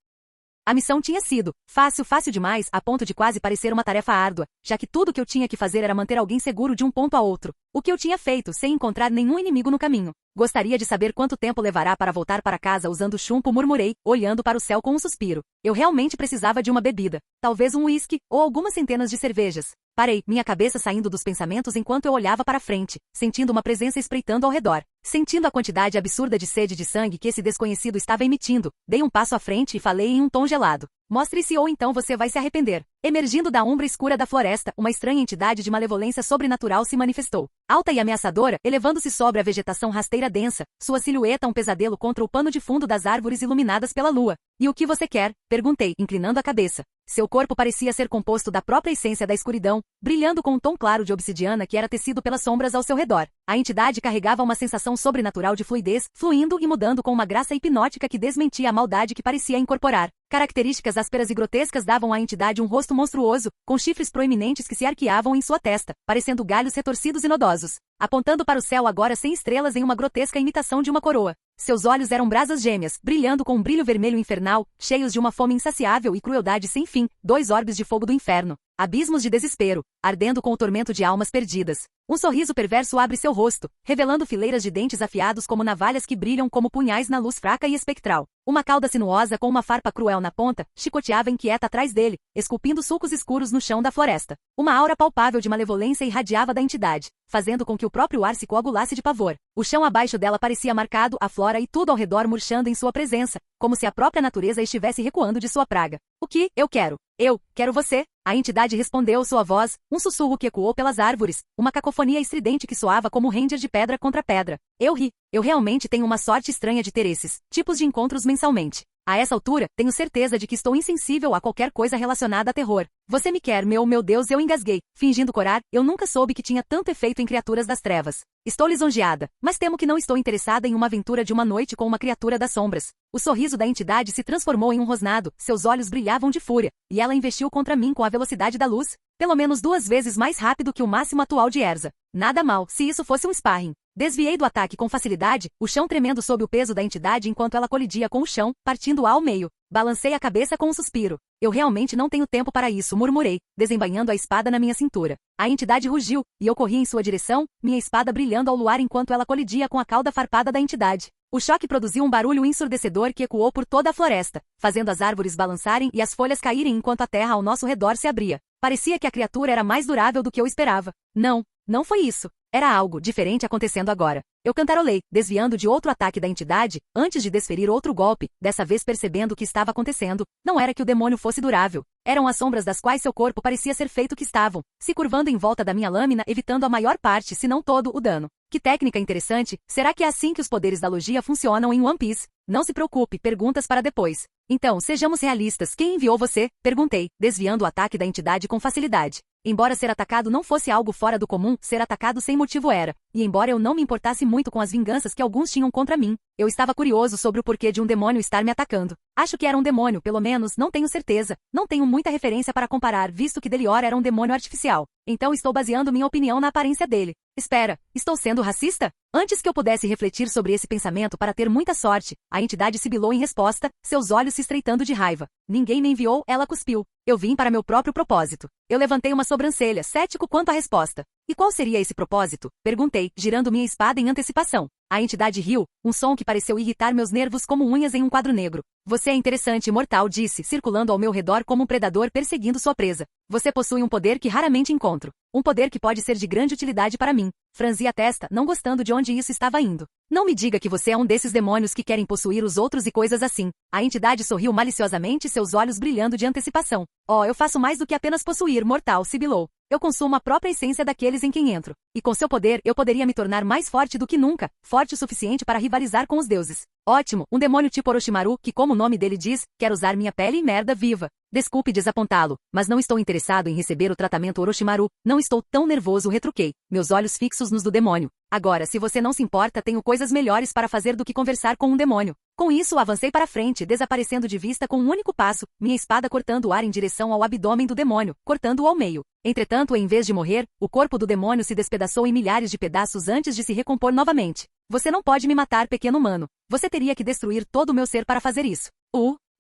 Speaker 2: A missão tinha sido fácil demais, a ponto de quase parecer uma tarefa árdua, já que tudo o que eu tinha que fazer era manter alguém seguro de um ponto a outro. O que eu tinha feito, sem encontrar nenhum inimigo no caminho. Gostaria de saber quanto tempo levará para voltar para casa usando chumbo, murmurei, olhando para o céu com um suspiro. Eu realmente precisava de uma bebida. Talvez um uísque, ou algumas centenas de cervejas. Parei, minha cabeça saindo dos pensamentos enquanto eu olhava para frente, sentindo uma presença espreitando ao redor. Sentindo a quantidade absurda de sede de sangue que esse desconhecido estava emitindo, dei um passo à frente e falei em um tom gelado. Mostre-se ou então você vai se arrepender. Emergindo da umbra escura da floresta, uma estranha entidade de malevolência sobrenatural se manifestou. Alta e ameaçadora, elevando-se sobre a vegetação rasteira densa, sua silhueta um pesadelo contra o pano de fundo das árvores iluminadas pela lua. E o que você quer? Perguntei, inclinando a cabeça. Seu corpo parecia ser composto da própria essência da escuridão, brilhando com um tom claro de obsidiana que era tecido pelas sombras ao seu redor. A entidade carregava uma sensação sobrenatural de fluidez, fluindo e mudando com uma graça hipnótica que desmentia a maldade que parecia incorporar. Características ásperas e grotescas davam à entidade um rosto monstruoso, com chifres proeminentes que se arqueavam em sua testa, parecendo galhos retorcidos e nodosos, apontando para o céu agora sem estrelas em uma grotesca imitação de uma coroa. Seus olhos eram brasas gêmeas, brilhando com um brilho vermelho infernal, cheios de uma fome insaciável e crueldade sem fim, 2 orbes de fogo do inferno, abismos de desespero, ardendo com o tormento de almas perdidas. Um sorriso perverso abre seu rosto, revelando fileiras de dentes afiados como navalhas que brilham como punhais na luz fraca e espectral. Uma cauda sinuosa com uma farpa cruel na ponta, chicoteava inquieta atrás dele, esculpindo sulcos escuros no chão da floresta. Uma aura palpável de malevolência irradiava da entidade, fazendo com que o próprio ar se coagulasse de pavor. O chão abaixo dela parecia marcado, a flora e tudo ao redor murchando em sua presença, como se a própria natureza estivesse recuando de sua praga. O que eu quero? Eu quero você. A entidade respondeu sua voz, um sussurro que ecoou pelas árvores, uma cacofonia estridente que soava como render de pedra contra pedra. Eu ri. Eu realmente tenho uma sorte estranha de ter esses tipos de encontros mensalmente. A essa altura, tenho certeza de que estou insensível a qualquer coisa relacionada a terror. Você me quer, meu Deus, eu engasguei. Fingindo corar, eu nunca soube que tinha tanto efeito em criaturas das trevas. Estou lisonjeada, mas temo que não estou interessada em uma aventura de uma noite com uma criatura das sombras. O sorriso da entidade se transformou em um rosnado, seus olhos brilhavam de fúria, e ela investiu contra mim com a velocidade da luz, pelo menos 2 vezes mais rápido que o máximo atual de Erza. Nada mal, se isso fosse um sparring. Desviei do ataque com facilidade, o chão tremendo sob o peso da entidade enquanto ela colidia com o chão, partindo ao meio. Balancei a cabeça com um suspiro. Eu realmente não tenho tempo para isso, murmurei, desembainhando a espada na minha cintura. A entidade rugiu, e eu corri em sua direção, minha espada brilhando ao luar enquanto ela colidia com a cauda farpada da entidade. O choque produziu um barulho ensurdecedor que ecoou por toda a floresta, fazendo as árvores balançarem e as folhas caírem enquanto a terra ao nosso redor se abria. Parecia que a criatura era mais durável do que eu esperava. Não foi isso. Era algo diferente acontecendo agora. Eu cantarolei, desviando de outro ataque da entidade, antes de desferir outro golpe, dessa vez percebendo o que estava acontecendo. Não era que o demônio fosse durável. Eram as sombras das quais seu corpo parecia ser feito que estavam, se curvando em volta da minha lâmina, evitando a maior parte, se não todo, o dano. Que técnica interessante, será que é assim que os poderes da logia funcionam em One Piece? Não se preocupe, perguntas para depois. Então, sejamos realistas, quem enviou você? Perguntei, desviando o ataque da entidade com facilidade. Embora ser atacado não fosse algo fora do comum, ser atacado sem motivo era. E embora eu não me importasse muito com as vinganças que alguns tinham contra mim, eu estava curioso sobre o porquê de um demônio estar me atacando. Acho que era um demônio, pelo menos, não tenho certeza. Não tenho muita referência para comparar, visto que Delior era um demônio artificial. Então estou baseando minha opinião na aparência dele. Espera, estou sendo racista? Antes que eu pudesse refletir sobre esse pensamento para ter muita sorte, a entidade sibilou em resposta, seus olhos se estreitando de raiva. Ninguém me enviou, ela cuspiu. Eu vim para meu próprio propósito. Eu levantei uma sobrancelha, cético quanto à resposta. E qual seria esse propósito? Perguntei, girando minha espada em antecipação. A entidade riu, um som que pareceu irritar meus nervos como unhas em um quadro negro. Você é interessante e mortal, disse, circulando ao meu redor como um predador perseguindo sua presa. Você possui um poder que raramente encontro. Um poder que pode ser de grande utilidade para mim. Franzi a testa, não gostando de onde isso estava indo. Não me diga que você é um desses demônios que querem possuir os outros e coisas assim. A entidade sorriu maliciosamente, seus olhos brilhando de antecipação. Oh, eu faço mais do que apenas possuir, mortal, sibilou. Eu consumo a própria essência daqueles em quem entro. E com seu poder, eu poderia me tornar mais forte do que nunca, forte o suficiente para rivalizar com os deuses. Ótimo, um demônio tipo Orochimaru, que como o nome dele diz, quer usar minha pele e merda viva. Desculpe desapontá-lo, mas não estou interessado em receber o tratamento Orochimaru. Não estou tão nervoso, retruquei, meus olhos fixos nos do demônio. Agora, se você não se importa, tenho coisas melhores para fazer do que conversar com um demônio. Com isso, avancei para frente, desaparecendo de vista com um único passo, minha espada cortando o ar em direção ao abdômen do demônio, cortando-o ao meio. Entretanto, em vez de morrer, o corpo do demônio se despedaçou em milhares de pedaços antes de se recompor novamente. Você não pode me matar, pequeno humano. Você teria que destruir todo o meu ser para fazer isso.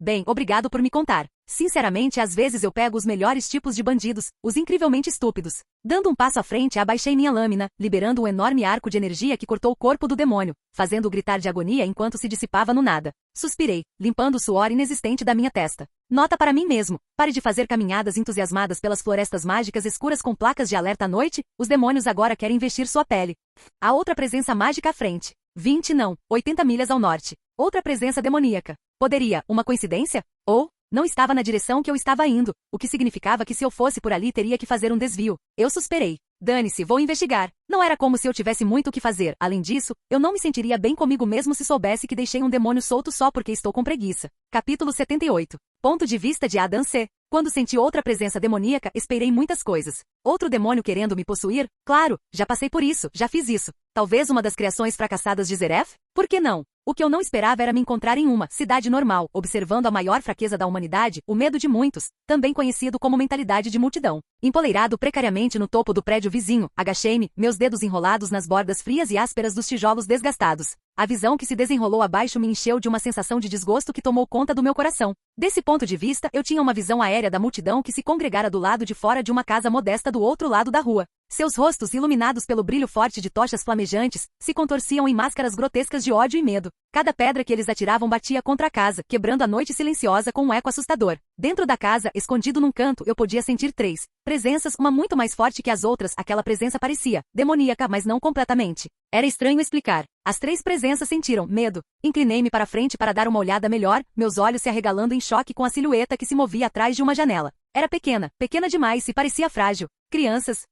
Speaker 2: Bem, obrigado por me contar. Sinceramente, às vezes eu pego os melhores tipos de bandidos, os incrivelmente estúpidos. Dando um passo à frente, abaixei minha lâmina, liberando um enorme arco de energia que cortou o corpo do demônio, fazendo-o gritar de agonia enquanto se dissipava no nada. Suspirei, limpando o suor inexistente da minha testa. Nota para mim mesmo. Pare de fazer caminhadas entusiasmadas pelas florestas mágicas escuras com placas de alerta à noite, os demônios agora querem vestir sua pele. Há outra presença mágica à frente. 20 não, 80 milhas ao norte. Outra presença demoníaca. Poderia, uma coincidência? Ou, não estava na direção que eu estava indo, o que significava que se eu fosse por ali teria que fazer um desvio. Eu suspirei. Dane-se, vou investigar. Não era como se eu tivesse muito o que fazer. Além disso, eu não me sentiria bem comigo mesmo se soubesse que deixei um demônio solto só porque estou com preguiça. Capítulo 78. Ponto de vista de Adam C. Quando senti outra presença demoníaca, esperei muitas coisas. Outro demônio querendo me possuir? Claro, já passei por isso, já fiz isso. Talvez uma das criações fracassadas de Zeref? Por que não? O que eu não esperava era me encontrar em uma cidade normal, observando a maior fraqueza da humanidade, o medo de muitos, também conhecido como mentalidade de multidão. Empoleirado precariamente no topo do prédio vizinho, agachei-me, meus dedos enrolados nas bordas frias e ásperas dos tijolos desgastados. A visão que se desenrolou abaixo me encheu de uma sensação de desgosto que tomou conta do meu coração. Desse ponto de vista, eu tinha uma visão aérea da multidão que se congregara do lado de fora de uma casa modesta do outro lado da rua. Seus rostos, iluminados pelo brilho forte de tochas flamejantes, se contorciam em máscaras grotescas de ódio e medo. Cada pedra que eles atiravam batia contra a casa, quebrando a noite silenciosa com um eco assustador. Dentro da casa, escondido num canto, eu podia sentir 3 presenças, uma muito mais forte que as outras. Aquela presença parecia demoníaca, mas não completamente. Era estranho explicar. As 3 presenças sentiram medo. Inclinei-me para frente para dar uma olhada melhor, meus olhos se arregalando em choque com a silhueta que se movia atrás de uma janela. Era pequena, pequena demais e parecia frágil. Crianças.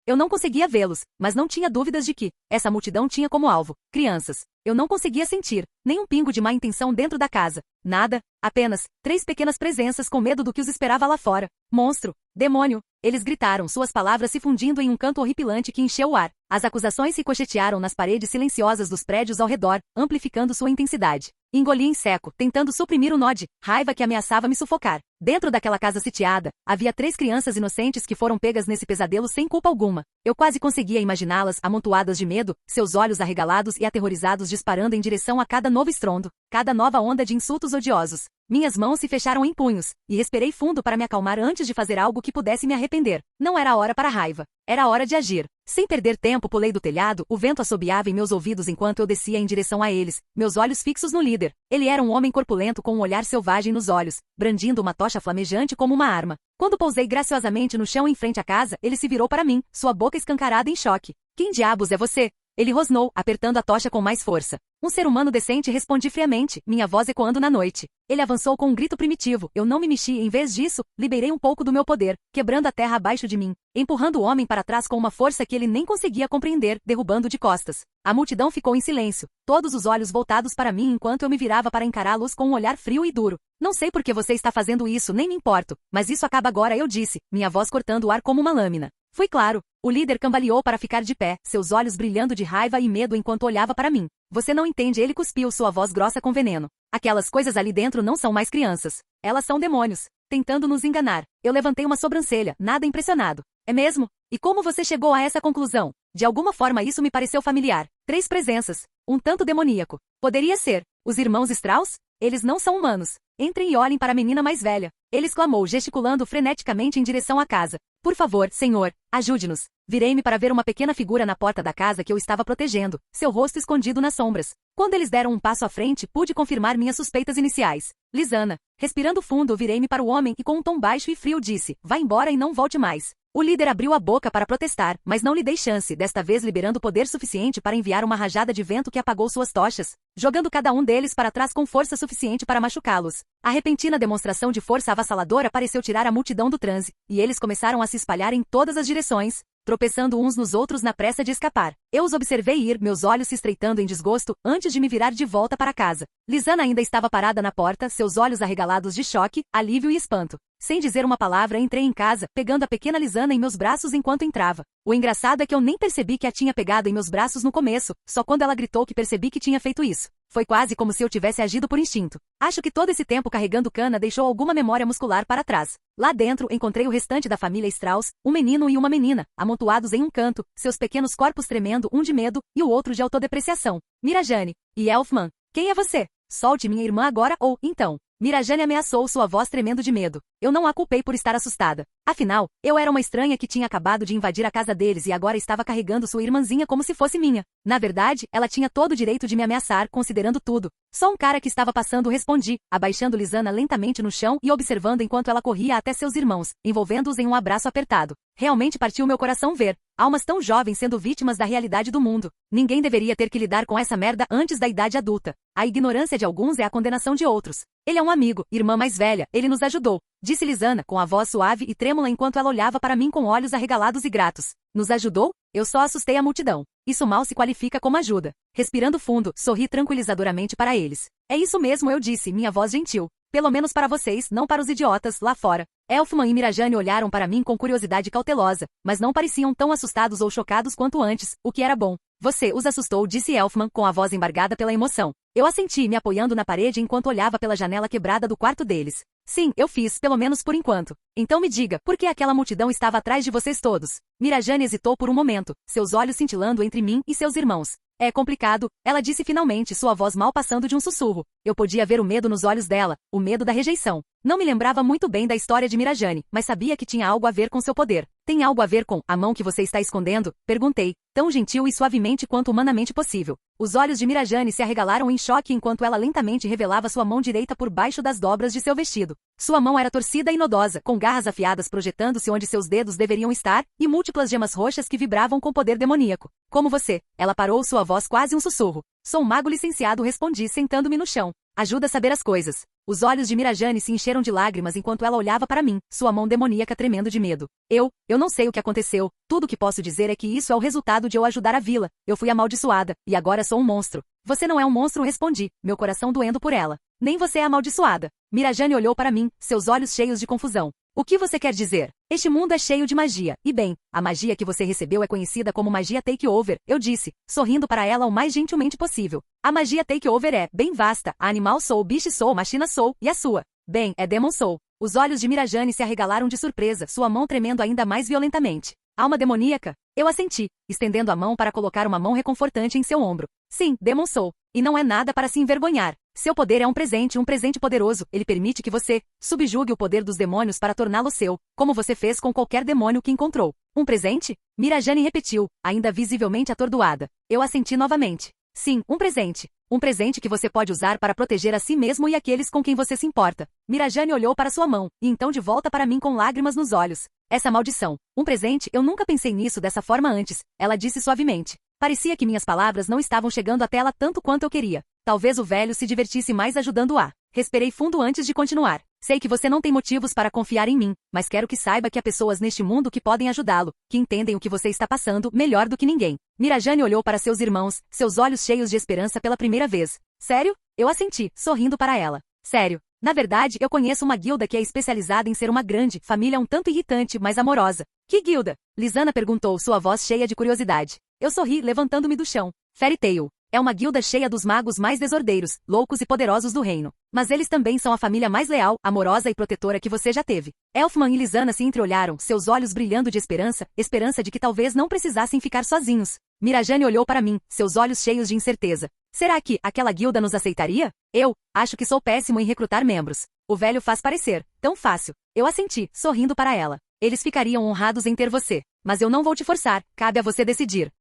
Speaker 2: Eu não conseguia vê-los, mas não tinha dúvidas de que essa multidão tinha como alvo crianças. Eu não conseguia sentir nem um pingo de má intenção dentro da casa. Nada, apenas 3 pequenas presenças com medo do que os esperava lá fora. Monstro, demônio, eles gritaram, suas palavras se fundindo em um canto horripilante que encheu o ar. As acusações ricochetearam nas paredes silenciosas dos prédios ao redor, amplificando sua intensidade. Engoli em seco, tentando suprimir o nó de raiva que ameaçava me sufocar. Dentro daquela casa sitiada, havia 3 crianças inocentes que foram pegas nesse pesadelo sem culpa alguma. Eu quase conseguia imaginá-las amontoadas de medo, seus olhos arregalados e aterrorizados disparando em direção a cada novo estrondo, cada nova onda de insultos odiosos. Minhas mãos se fecharam em punhos, e respirei fundo para me acalmar antes de fazer algo que pudesse me arrepender. Não era a hora para a raiva. Era a hora de agir. Sem perder tempo, pulei do telhado, o vento assobiava em meus ouvidos enquanto eu descia em direção a eles, meus olhos fixos no líder. Ele era um homem corpulento com um olhar selvagem nos olhos, brandindo uma tocha flamejante como uma arma. Quando pousei graciosamente no chão em frente à casa, ele se virou para mim, sua boca escancarada em choque. Quem diabos é você? Ele rosnou, apertando a tocha com mais força. Um ser humano decente, respondi friamente, minha voz ecoando na noite. Ele avançou com um grito primitivo. Eu não me mexi e, em vez disso, liberei um pouco do meu poder, quebrando a terra abaixo de mim, empurrando o homem para trás com uma força que ele nem conseguia compreender, derrubando de costas. A multidão ficou em silêncio, todos os olhos voltados para mim enquanto eu me virava para encará-los com um olhar frio e duro. Não sei por que você está fazendo isso, nem me importo, mas isso acaba agora, eu disse, minha voz cortando o ar como uma lâmina. Fui claro. O líder cambaleou para ficar de pé, seus olhos brilhando de raiva e medo enquanto olhava para mim. Você não entende, ele cuspiu, sua voz grossa com veneno. Aquelas coisas ali dentro não são mais crianças. Elas são demônios, tentando nos enganar. Eu levantei uma sobrancelha, nada impressionado. É mesmo? E como você chegou a essa conclusão? De alguma forma isso me pareceu familiar. 3 presenças. Um tanto demoníaco. Poderia ser. Os irmãos Strauss? Eles não são humanos. Entrem e olhem para a menina mais velha. Ele exclamou, gesticulando freneticamente em direção à casa. Por favor, senhor, ajude-nos. Virei-me para ver uma pequena figura na porta da casa que eu estava protegendo, seu rosto escondido nas sombras. Quando eles deram um passo à frente, pude confirmar minhas suspeitas iniciais. Lisana. Respirando fundo, virei-me para o homem e com um tom baixo e frio disse, vá embora e não volte mais. O líder abriu a boca para protestar, mas não lhe dei chance, desta vez liberando poder suficiente para enviar uma rajada de vento que apagou suas tochas, jogando cada um deles para trás com força suficiente para machucá-los. A repentina demonstração de força avassaladora pareceu tirar a multidão do transe, e eles começaram a se espalhar em todas as direções, tropeçando uns nos outros na pressa de escapar. Eu os observei ir, meus olhos se estreitando em desgosto, antes de me virar de volta para casa. Lisana ainda estava parada na porta, seus olhos arregalados de choque, alívio e espanto. Sem dizer uma palavra, entrei em casa, pegando a pequena Lisana em meus braços enquanto entrava. O engraçado é que eu nem percebi que a tinha pegado em meus braços no começo, só quando ela gritou que percebi que tinha feito isso. Foi quase como se eu tivesse agido por instinto. Acho que todo esse tempo carregando cana deixou alguma memória muscular para trás. Lá dentro, encontrei o restante da família Strauss, um menino e uma menina, amontoados em um canto, seus pequenos corpos tremendo, um de medo e o outro de autodepreciação. Mirajane. E Elfman. Quem é você? Solte minha irmã agora ou, então. Mirajane ameaçou, sua voz tremendo de medo. Eu não a culpei por estar assustada. Afinal, eu era uma estranha que tinha acabado de invadir a casa deles e agora estava carregando sua irmãzinha como se fosse minha. Na verdade, ela tinha todo o direito de me ameaçar, considerando tudo. Só um cara que estava passando, respondi, abaixando Lisana lentamente no chão e observando enquanto ela corria até seus irmãos, envolvendo-os em um abraço apertado. Realmente partiu meu coração ver almas tão jovens sendo vítimas da realidade do mundo. Ninguém deveria ter que lidar com essa merda antes da idade adulta. A ignorância de alguns é a condenação de outros. Ele é um amigo, irmã mais velha, ele nos ajudou, disse Lisana, com a voz suave e trêmula enquanto ela olhava para mim com olhos arregalados e gratos. Nos ajudou? Eu só assustei a multidão. Isso mal se qualifica como ajuda. Respirando fundo, sorri tranquilizadoramente para eles. É isso mesmo, eu disse, minha voz gentil. Pelo menos para vocês, não para os idiotas lá fora. Elfman e Mirajane olharam para mim com curiosidade cautelosa, mas não pareciam tão assustados ou chocados quanto antes, o que era bom. Você os assustou, disse Elfman, com a voz embargada pela emoção. Eu assenti, me apoiando na parede enquanto olhava pela janela quebrada do quarto deles. Sim, eu fiz, pelo menos por enquanto. Então me diga, por que aquela multidão estava atrás de vocês todos? Mirajane hesitou por um momento, seus olhos cintilando entre mim e seus irmãos. É complicado, ela disse finalmente, sua voz mal passando de um sussurro. Eu podia ver o medo nos olhos dela, o medo da rejeição. Não me lembrava muito bem da história de Mirajane, mas sabia que tinha algo a ver com seu poder. Tem algo a ver com a mão que você está escondendo? Perguntei, tão gentil e suavemente quanto humanamente possível. Os olhos de Mirajane se arregalaram em choque enquanto ela lentamente revelava sua mão direita por baixo das dobras de seu vestido. Sua mão era torcida e nodosa, com garras afiadas projetando-se onde seus dedos deveriam estar, e múltiplas gemas roxas que vibravam com poder demoníaco. Como você? Ela parou, sua voz quase um sussurro. Sou um mago licenciado, respondi, sentando-me no chão. Ajuda a saber as coisas. Os olhos de Mirajane se encheram de lágrimas enquanto ela olhava para mim, sua mão demoníaca tremendo de medo. Eu não sei o que aconteceu. Tudo o que posso dizer é que isso é o resultado de eu ajudar a vila. Eu fui amaldiçoada, e agora sou um monstro. Você não é um monstro, respondi, meu coração doendo por ela. Nem você é amaldiçoada. Mirajane olhou para mim, seus olhos cheios de confusão. O que você quer dizer? Este mundo é cheio de magia, e bem, a magia que você recebeu é conhecida como magia takeover, eu disse, sorrindo para ela o mais gentilmente possível. A magia takeover é, bem vasta, a Animal Soul, Beast Soul, Machina Soul, e a sua? Bem, é Demon Soul. Os olhos de Mirajane se arregalaram de surpresa, sua mão tremendo ainda mais violentamente. Alma demoníaca? Eu assenti, estendendo a mão para colocar uma mão reconfortante em seu ombro. Sim, Demon Soul. E não é nada para se envergonhar. Seu poder é um presente poderoso. Ele permite que você subjugue o poder dos demônios para torná-lo seu, como você fez com qualquer demônio que encontrou. Um presente? Mirajane repetiu, ainda visivelmente atordoada. Eu assenti novamente. Sim, um presente. Um presente que você pode usar para proteger a si mesmo e aqueles com quem você se importa. Mirajane olhou para sua mão, e então de volta para mim com lágrimas nos olhos. Essa maldição. Um presente? Eu nunca pensei nisso dessa forma antes, ela disse suavemente. Parecia que minhas palavras não estavam chegando até ela tanto quanto eu queria. Talvez o velho se divertisse mais ajudando-a. Respirei fundo antes de continuar. Sei que você não tem motivos para confiar em mim, mas quero que saiba que há pessoas neste mundo que podem ajudá-lo, que entendem o que você está passando melhor do que ninguém. Mirajane olhou para seus irmãos, seus olhos cheios de esperança pela primeira vez. Sério? Eu assenti, sorrindo para ela. Sério. Na verdade, eu conheço uma guilda que é especializada em ser uma grande família um tanto irritante, mas amorosa. Que guilda? Lisana perguntou, sua voz cheia de curiosidade. Eu sorri, levantando-me do chão. Fairy Tail. É uma guilda cheia dos magos mais desordeiros, loucos e poderosos do reino. Mas eles também são a família mais leal, amorosa e protetora que você já teve. Elfman e Lisana se entreolharam, seus olhos brilhando de esperança, esperança de que talvez não precisassem ficar sozinhos. Mirajane olhou para mim, seus olhos cheios de incerteza. Será que aquela guilda nos aceitaria? Eu acho que sou péssimo em recrutar membros. O velho faz parecer tão fácil. Eu assenti, sorrindo para ela. Eles ficariam honrados em ter você. Mas eu não vou te forçar, cabe a você decidir.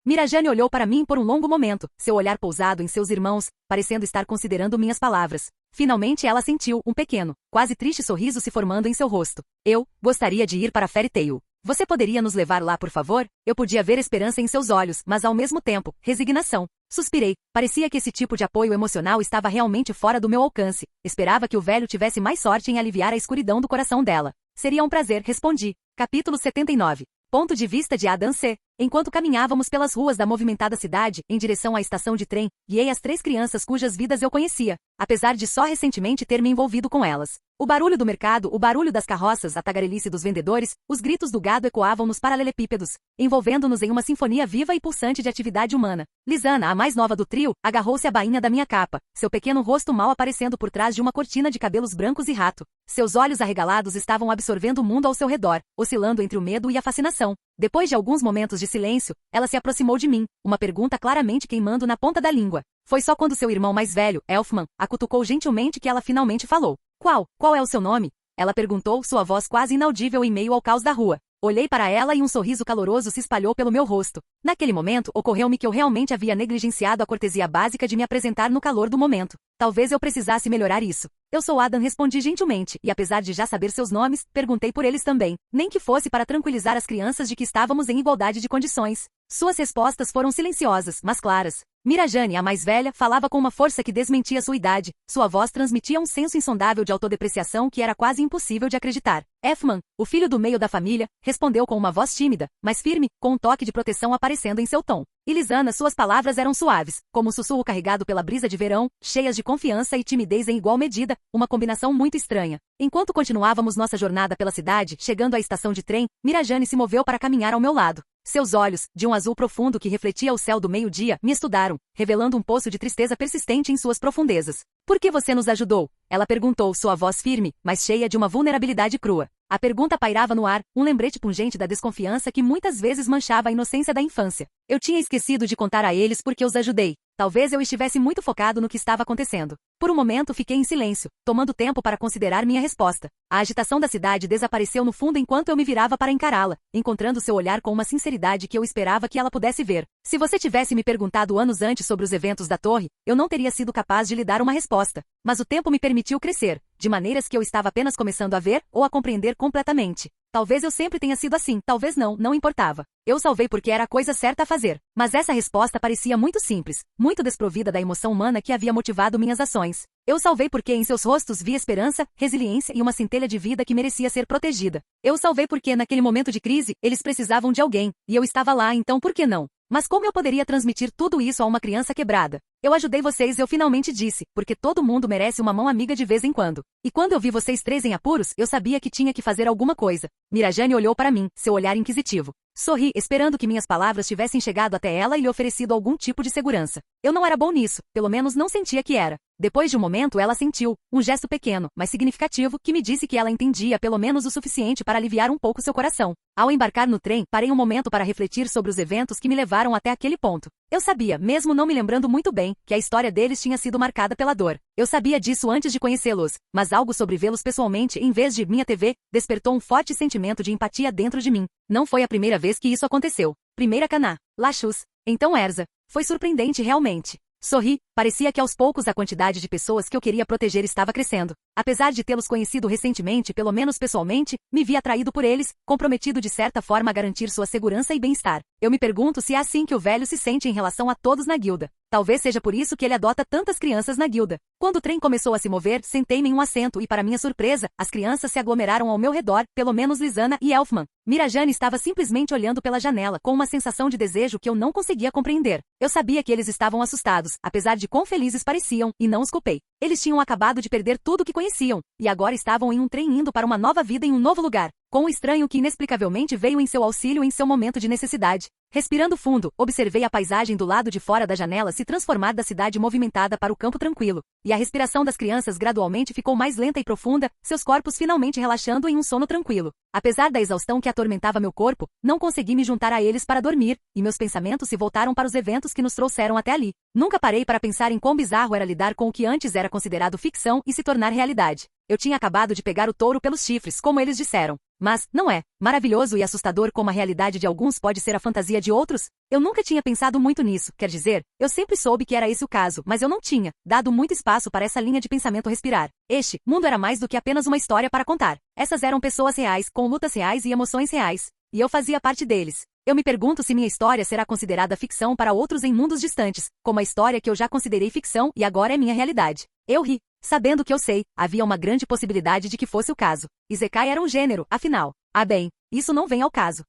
Speaker 2: Mirajane olhou para mim por um longo momento, seu olhar pousado em seus irmãos, parecendo estar considerando minhas palavras. Finalmente ela sentiu um pequeno, quase triste sorriso se formando em seu rosto. Eu gostaria de ir para Fairy Tail. Você poderia nos levar lá, por favor? Eu podia ver esperança em seus olhos, mas ao mesmo tempo, resignação. Suspirei. Parecia que esse tipo de apoio emocional estava realmente fora do meu alcance. Esperava que o velho tivesse mais sorte em aliviar a escuridão do coração dela. Seria um prazer, respondi. Capítulo 79. Ponto de vista de Adam C. Enquanto caminhávamos pelas ruas da movimentada cidade, em direção à estação de trem, guiei as 3 crianças cujas vidas eu conhecia, apesar de só recentemente ter me envolvido com elas. O barulho do mercado, o barulho das carroças, a tagarelice dos vendedores, os gritos do gado ecoavam nos paralelepípedos, envolvendo-nos em uma sinfonia viva e pulsante de atividade humana. Lisana, a mais nova do trio, agarrou-se à bainha da minha capa, seu pequeno rosto mal aparecendo por trás de uma cortina de cabelos brancos e rato. Seus olhos arregalados estavam absorvendo o mundo ao seu redor, oscilando entre o medo e a fascinação. Depois de alguns momentos de silêncio, ela se aproximou de mim, uma pergunta claramente queimando na ponta da língua. Foi só quando seu irmão mais velho, Elfman, a cutucou gentilmente que ela finalmente falou. Qual é o seu nome? Ela perguntou, sua voz quase inaudível em meio ao caos da rua. Olhei para ela e um sorriso caloroso se espalhou pelo meu rosto. Naquele momento, ocorreu-me que eu realmente havia negligenciado a cortesia básica de me apresentar no calor do momento. Talvez eu precisasse melhorar isso. Eu sou Adam, respondi gentilmente, e apesar de já saber seus nomes, perguntei por eles também, nem que fosse para tranquilizar as crianças de que estávamos em igualdade de condições. Suas respostas foram silenciosas, mas claras. Mirajane, a mais velha, falava com uma força que desmentia sua idade. Sua voz transmitia um senso insondável de autodepreciação que era quase impossível de acreditar. Elfman, o filho do meio da família, respondeu com uma voz tímida, mas firme, com um toque de proteção aparecendo em seu tom. E Lisana, suas palavras eram suaves, como um sussurro carregado pela brisa de verão, cheias de confiança e timidez em igual medida, uma combinação muito estranha. Enquanto continuávamos nossa jornada pela cidade, chegando à estação de trem, Mirajane se moveu para caminhar ao meu lado. Seus olhos, de um azul profundo que refletia o céu do meio-dia, me estudaram, revelando um poço de tristeza persistente em suas profundezas. Por que você nos ajudou? Ela perguntou, sua voz firme, mas cheia de uma vulnerabilidade crua. A pergunta pairava no ar, um lembrete pungente da desconfiança que muitas vezes manchava a inocência da infância. Eu tinha esquecido de contar a eles porque os ajudei. Talvez eu estivesse muito focado no que estava acontecendo. Por um momento fiquei em silêncio, tomando tempo para considerar minha resposta. A agitação da cidade desapareceu no fundo enquanto eu me virava para encará-la, encontrando seu olhar com uma sinceridade que eu esperava que ela pudesse ver. Se você tivesse me perguntado anos antes sobre os eventos da torre, eu não teria sido capaz de lhe dar uma resposta. Mas o tempo me permitiu crescer, de maneiras que eu estava apenas começando a ver ou a compreender completamente. Talvez eu sempre tenha sido assim, talvez não, não importava. Eu salvei porque era a coisa certa a fazer. Mas essa resposta parecia muito simples, muito desprovida da emoção humana que havia motivado minhas ações. Eu salvei porque em seus rostos vi esperança, resiliência e uma centelha de vida que merecia ser protegida. Eu salvei porque naquele momento de crise, eles precisavam de alguém, e eu estava lá, então por que não? Mas como eu poderia transmitir tudo isso a uma criança quebrada? Eu ajudei vocês, eu finalmente disse, porque todo mundo merece uma mão amiga de vez em quando. E quando eu vi vocês três em apuros, eu sabia que tinha que fazer alguma coisa. Mirajane olhou para mim, seu olhar inquisitivo. Sorri, esperando que minhas palavras tivessem chegado até ela e lhe oferecido algum tipo de segurança. Eu não era bom nisso, pelo menos não sentia que era. Depois de um momento ela sentiu, um gesto pequeno, mas significativo, que me disse que ela entendia pelo menos o suficiente para aliviar um pouco seu coração. Ao embarcar no trem, parei um momento para refletir sobre os eventos que me levaram até aquele ponto. Eu sabia, mesmo não me lembrando muito bem, que a história deles tinha sido marcada pela dor. Eu sabia disso antes de conhecê-los, mas algo sobre vê-los pessoalmente em vez de minha TV, despertou um forte sentimento de empatia dentro de mim. Não foi a primeira vez que isso aconteceu. Primeira Caná, Lachus, então Erza. Foi surpreendente realmente. Sorri, parecia que aos poucos a quantidade de pessoas que eu queria proteger estava crescendo. Apesar de tê-los conhecido recentemente, pelo menos pessoalmente, me vi atraído por eles, comprometido de certa forma a garantir sua segurança e bem-estar. Eu me pergunto se é assim que o velho se sente em relação a todos na guilda. Talvez seja por isso que ele adota tantas crianças na guilda. Quando o trem começou a se mover, sentei-me em um assento e, para minha surpresa, as crianças se aglomeraram ao meu redor, pelo menos Lisana e Elfman. Mirajane estava simplesmente olhando pela janela, com uma sensação de desejo que eu não conseguia compreender. Eu sabia que eles estavam assustados, apesar de quão felizes pareciam, e não os culpei. Eles tinham acabado de perder tudo o que conheciam, e agora estavam em um trem indo para uma nova vida em um novo lugar, com um estranho que inexplicavelmente veio em seu auxílio em seu momento de necessidade. Respirando fundo, observei a paisagem do lado de fora da janela se transformar da cidade movimentada para o campo tranquilo, e a respiração das crianças gradualmente ficou mais lenta e profunda, seus corpos finalmente relaxando em um sono tranquilo. Apesar da exaustão que atormentava meu corpo, não consegui me juntar a eles para dormir, e meus pensamentos se voltaram para os eventos que nos trouxeram até ali. Nunca parei para pensar em quão bizarro era lidar com o que antes era considerado ficção e se tornar realidade. Eu tinha acabado de pegar o touro pelos chifres, como eles disseram. Mas, não é, maravilhoso e assustador como a realidade de alguns pode ser a fantasia de outros? Eu nunca tinha pensado muito nisso, quer dizer, eu sempre soube que era esse o caso, mas eu não tinha dado muito espaço para essa linha de pensamento respirar. Este mundo era mais do que apenas uma história para contar. Essas eram pessoas reais, com lutas reais e emoções reais. E eu fazia parte deles. Eu me pergunto se minha história será considerada ficção para outros em mundos distantes, como a história que eu já considerei ficção e agora é minha realidade. Eu ri. Sabendo que eu sei, havia uma grande possibilidade de que fosse o caso. Isekai era um gênero, afinal. Ah bem, isso não vem ao caso.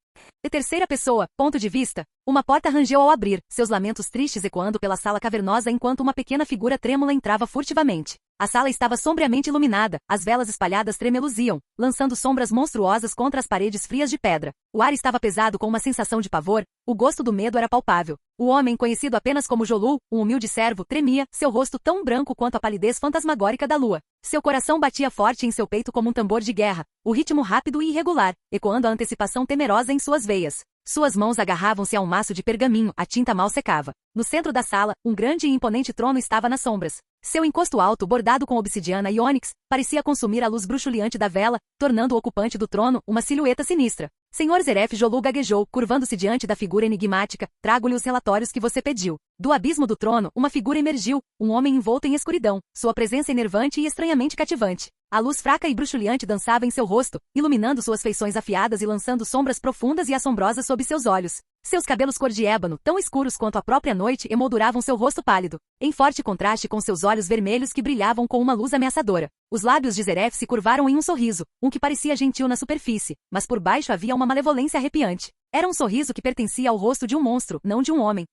Speaker 2: De terceira pessoa, ponto de vista, uma porta rangeu ao abrir, seus lamentos tristes ecoando pela sala cavernosa enquanto uma pequena figura trêmula entrava furtivamente. A sala estava sombriamente iluminada, as velas espalhadas tremeluziam, lançando sombras monstruosas contra as paredes frias de pedra. O ar estava pesado com uma sensação de pavor, o gosto do medo era palpável. O homem, conhecido apenas como Jolu, um humilde servo, tremia, seu rosto tão branco quanto a palidez fantasmagórica da lua. Seu coração batia forte em seu peito como um tambor de guerra, o ritmo rápido e irregular, ecoando a antecipação temerosa em suas veias. Suas mãos agarravam-se a um maço de pergaminho, a tinta mal secava. No centro da sala, um grande e imponente trono estava nas sombras. Seu encosto alto, bordado com obsidiana e ônix, parecia consumir a luz bruxuleante da vela, tornando o ocupante do trono uma silhueta sinistra. Senhor Zeref, Jolu gaguejou, curvando-se diante da figura enigmática. Trago-lhe os relatórios que você pediu. Do abismo do trono, uma figura emergiu, um homem envolto em escuridão, sua presença enervante e estranhamente cativante. A luz fraca e bruxuleante dançava em seu rosto, iluminando suas feições afiadas e lançando sombras profundas e assombrosas sob seus olhos. Seus cabelos cor de ébano, tão escuros quanto a própria noite, emolduravam seu rosto pálido, em forte contraste com seus olhos vermelhos que brilhavam com uma luz ameaçadora. Os lábios de Zeref se curvaram em um sorriso, um que parecia gentil na superfície, mas por baixo havia uma malevolência arrepiante. Era um sorriso que pertencia ao rosto de um monstro, não de um homem.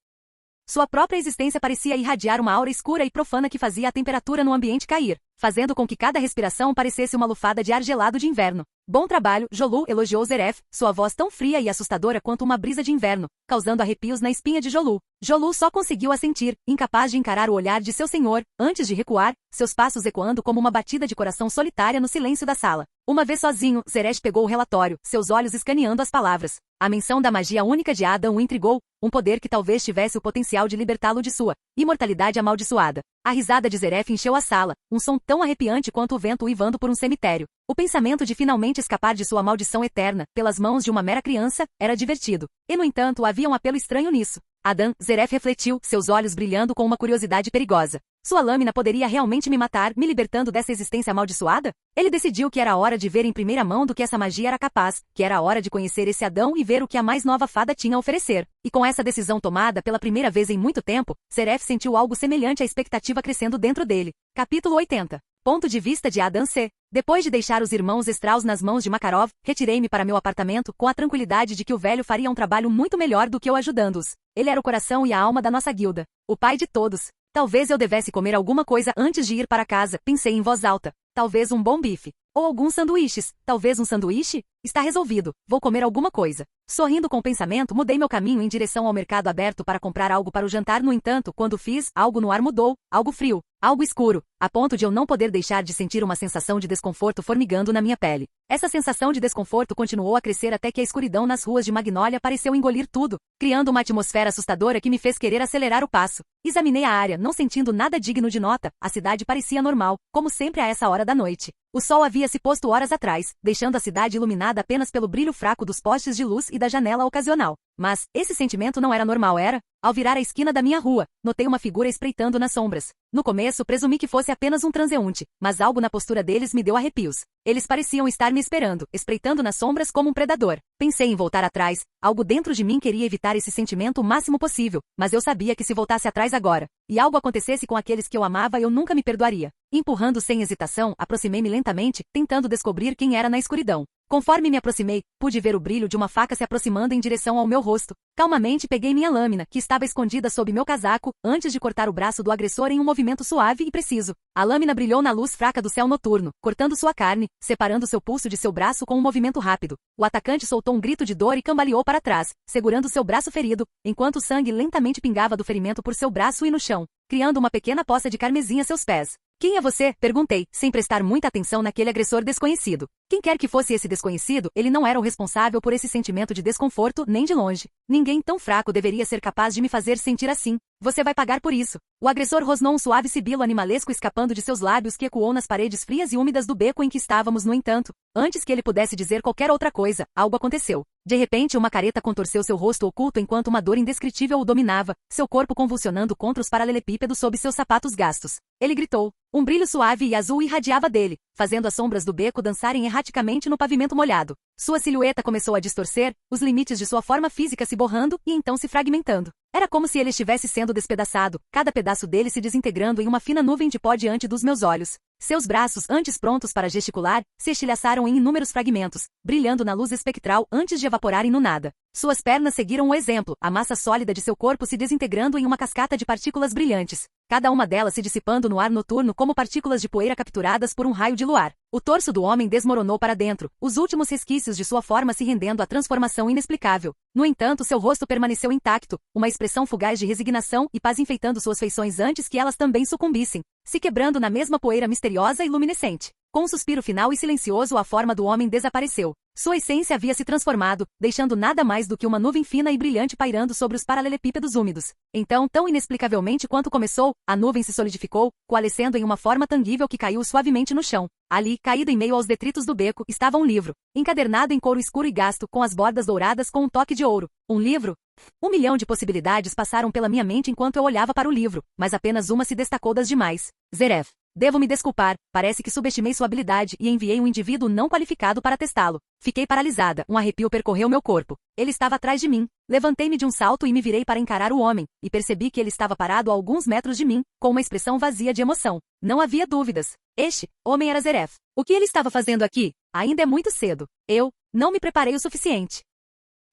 Speaker 2: Sua própria existência parecia irradiar uma aura escura e profana que fazia a temperatura no ambiente cair, fazendo com que cada respiração parecesse uma lufada de ar gelado de inverno. Bom trabalho, Jolu, elogiou Zeref, sua voz tão fria e assustadora quanto uma brisa de inverno, causando arrepios na espinha de Jolu. Jolu só conseguiu assentir, incapaz de encarar o olhar de seu senhor, antes de recuar, seus passos ecoando como uma batida de coração solitária no silêncio da sala. Uma vez sozinho, Zeref pegou o relatório, seus olhos escaneando as palavras. A menção da magia única de Adam o intrigou, um poder que talvez tivesse o potencial de libertá-lo de sua imortalidade amaldiçoada. A risada de Zeref encheu a sala, um som tão arrepiante quanto o vento uivando por um cemitério. O pensamento de finalmente escapar de sua maldição eterna, pelas mãos de uma mera criança, era divertido. E no entanto havia um apelo estranho nisso. Adam, Zeref refletiu, seus olhos brilhando com uma curiosidade perigosa. Sua lâmina poderia realmente me matar, me libertando dessa existência amaldiçoada? Ele decidiu que era hora de ver em primeira mão do que essa magia era capaz, que era hora de conhecer esse Adão e ver o que a mais nova fada tinha a oferecer. E com essa decisão tomada pela primeira vez em muito tempo, Zeref sentiu algo semelhante à expectativa crescendo dentro dele. Capítulo 80. Ponto de vista de Adam C. Depois de deixar os irmãos Strauss nas mãos de Makarov, retirei-me para meu apartamento com a tranquilidade de que o velho faria um trabalho muito melhor do que eu ajudando-os. Ele era o coração e a alma da nossa guilda. O pai de todos. Talvez eu devesse comer alguma coisa antes de ir para casa, pensei em voz alta. Talvez um bom bife. Ou alguns sanduíches. Talvez um sanduíche? Está resolvido. Vou comer alguma coisa. Sorrindo com o pensamento, mudei meu caminho em direção ao mercado aberto para comprar algo para o jantar. No entanto, quando fiz, algo no ar mudou, algo frio, algo escuro, a ponto de eu não poder deixar de sentir uma sensação de desconforto formigando na minha pele. Essa sensação de desconforto continuou a crescer até que a escuridão nas ruas de Magnolia pareceu engolir tudo, criando uma atmosfera assustadora que me fez querer acelerar o passo. Examinei a área, não sentindo nada digno de nota. A cidade parecia normal, como sempre a essa hora da noite. O sol havia se posto horas atrás, deixando a cidade iluminada apenas pelo brilho fraco dos postes de luz e da janela ocasional. Mas, esse sentimento não era normal, era? Ao virar a esquina da minha rua, notei uma figura espreitando nas sombras. No começo, presumi que fosse apenas um transeunte, mas algo na postura deles me deu arrepios. Eles pareciam estar me esperando, espreitando nas sombras como um predador. Pensei em voltar atrás, algo dentro de mim queria evitar esse sentimento o máximo possível, mas eu sabia que se voltasse atrás agora, e algo acontecesse com aqueles que eu amava, eu nunca me perdoaria. Empurrando sem hesitação, aproximei-me lentamente, tentando descobrir quem era na escuridão. Conforme me aproximei, pude ver o brilho de uma faca se aproximando em direção ao meu rosto. Calmamente peguei minha lâmina, que estava escondida sob meu casaco, antes de cortar o braço do agressor em um movimento suave e preciso. A lâmina brilhou na luz fraca do céu noturno, cortando sua carne, separando seu pulso de seu braço com um movimento rápido. O atacante soltou um grito de dor e cambaleou para trás, segurando seu braço ferido, enquanto o sangue lentamente pingava do ferimento por seu braço e no chão, criando uma pequena poça de carmesim a seus pés. Quem é você? Perguntei, sem prestar muita atenção naquele agressor desconhecido. Quem quer que fosse esse desconhecido, ele não era o responsável por esse sentimento de desconforto, nem de longe. Ninguém tão fraco deveria ser capaz de me fazer sentir assim. Você vai pagar por isso. O agressor rosnou um suave sibilo animalesco escapando de seus lábios que ecoou nas paredes frias e úmidas do beco em que estávamos. No entanto, antes que ele pudesse dizer qualquer outra coisa, algo aconteceu. De repente, uma careta contorceu seu rosto oculto enquanto uma dor indescritível o dominava, seu corpo convulsionando contra os paralelepípedos sob seus sapatos gastos. Ele gritou. Um brilho suave e azul irradiava dele, fazendo as sombras do beco dançarem erraticamente no pavimento molhado. Sua silhueta começou a distorcer, os limites de sua forma física se borrando e então se fragmentando. Era como se ele estivesse sendo despedaçado, cada pedaço dele se desintegrando em uma fina nuvem de pó diante dos meus olhos. Seus braços, antes prontos para gesticular, se estilhaçaram em inúmeros fragmentos, brilhando na luz espectral antes de evaporarem no nada. Suas pernas seguiram o exemplo, a massa sólida de seu corpo se desintegrando em uma cascata de partículas brilhantes, cada uma delas se dissipando no ar noturno como partículas de poeira capturadas por um raio de luar. O torso do homem desmoronou para dentro, os últimos resquícios de sua forma se rendendo à transformação inexplicável. No entanto, seu rosto permaneceu intacto, uma expressão fugaz de resignação e paz enfeitando suas feições antes que elas também sucumbissem, se quebrando na mesma poeira misteriosa e luminescente. Com um suspiro final e silencioso, a forma do homem desapareceu. Sua essência havia se transformado, deixando nada mais do que uma nuvem fina e brilhante pairando sobre os paralelepípedos úmidos. Então, tão inexplicavelmente quanto começou, a nuvem se solidificou, coalescendo em uma forma tangível que caiu suavemente no chão. Ali, caído em meio aos detritos do beco, estava um livro, encadernado em couro escuro e gasto, com as bordas douradas com um toque de ouro. Um livro? 1 milhão de possibilidades passaram pela minha mente enquanto eu olhava para o livro, mas apenas uma se destacou das demais. Zeref. Devo me desculpar, parece que subestimei sua habilidade e enviei um indivíduo não qualificado para testá-lo. Fiquei paralisada, um arrepio percorreu meu corpo. Ele estava atrás de mim. Levantei-me de um salto e me virei para encarar o homem, e percebi que ele estava parado a alguns metros de mim, com uma expressão vazia de emoção. Não havia dúvidas. Este homem era Zeref. O que ele estava fazendo aqui? Ainda é muito cedo. Eu não me preparei o suficiente.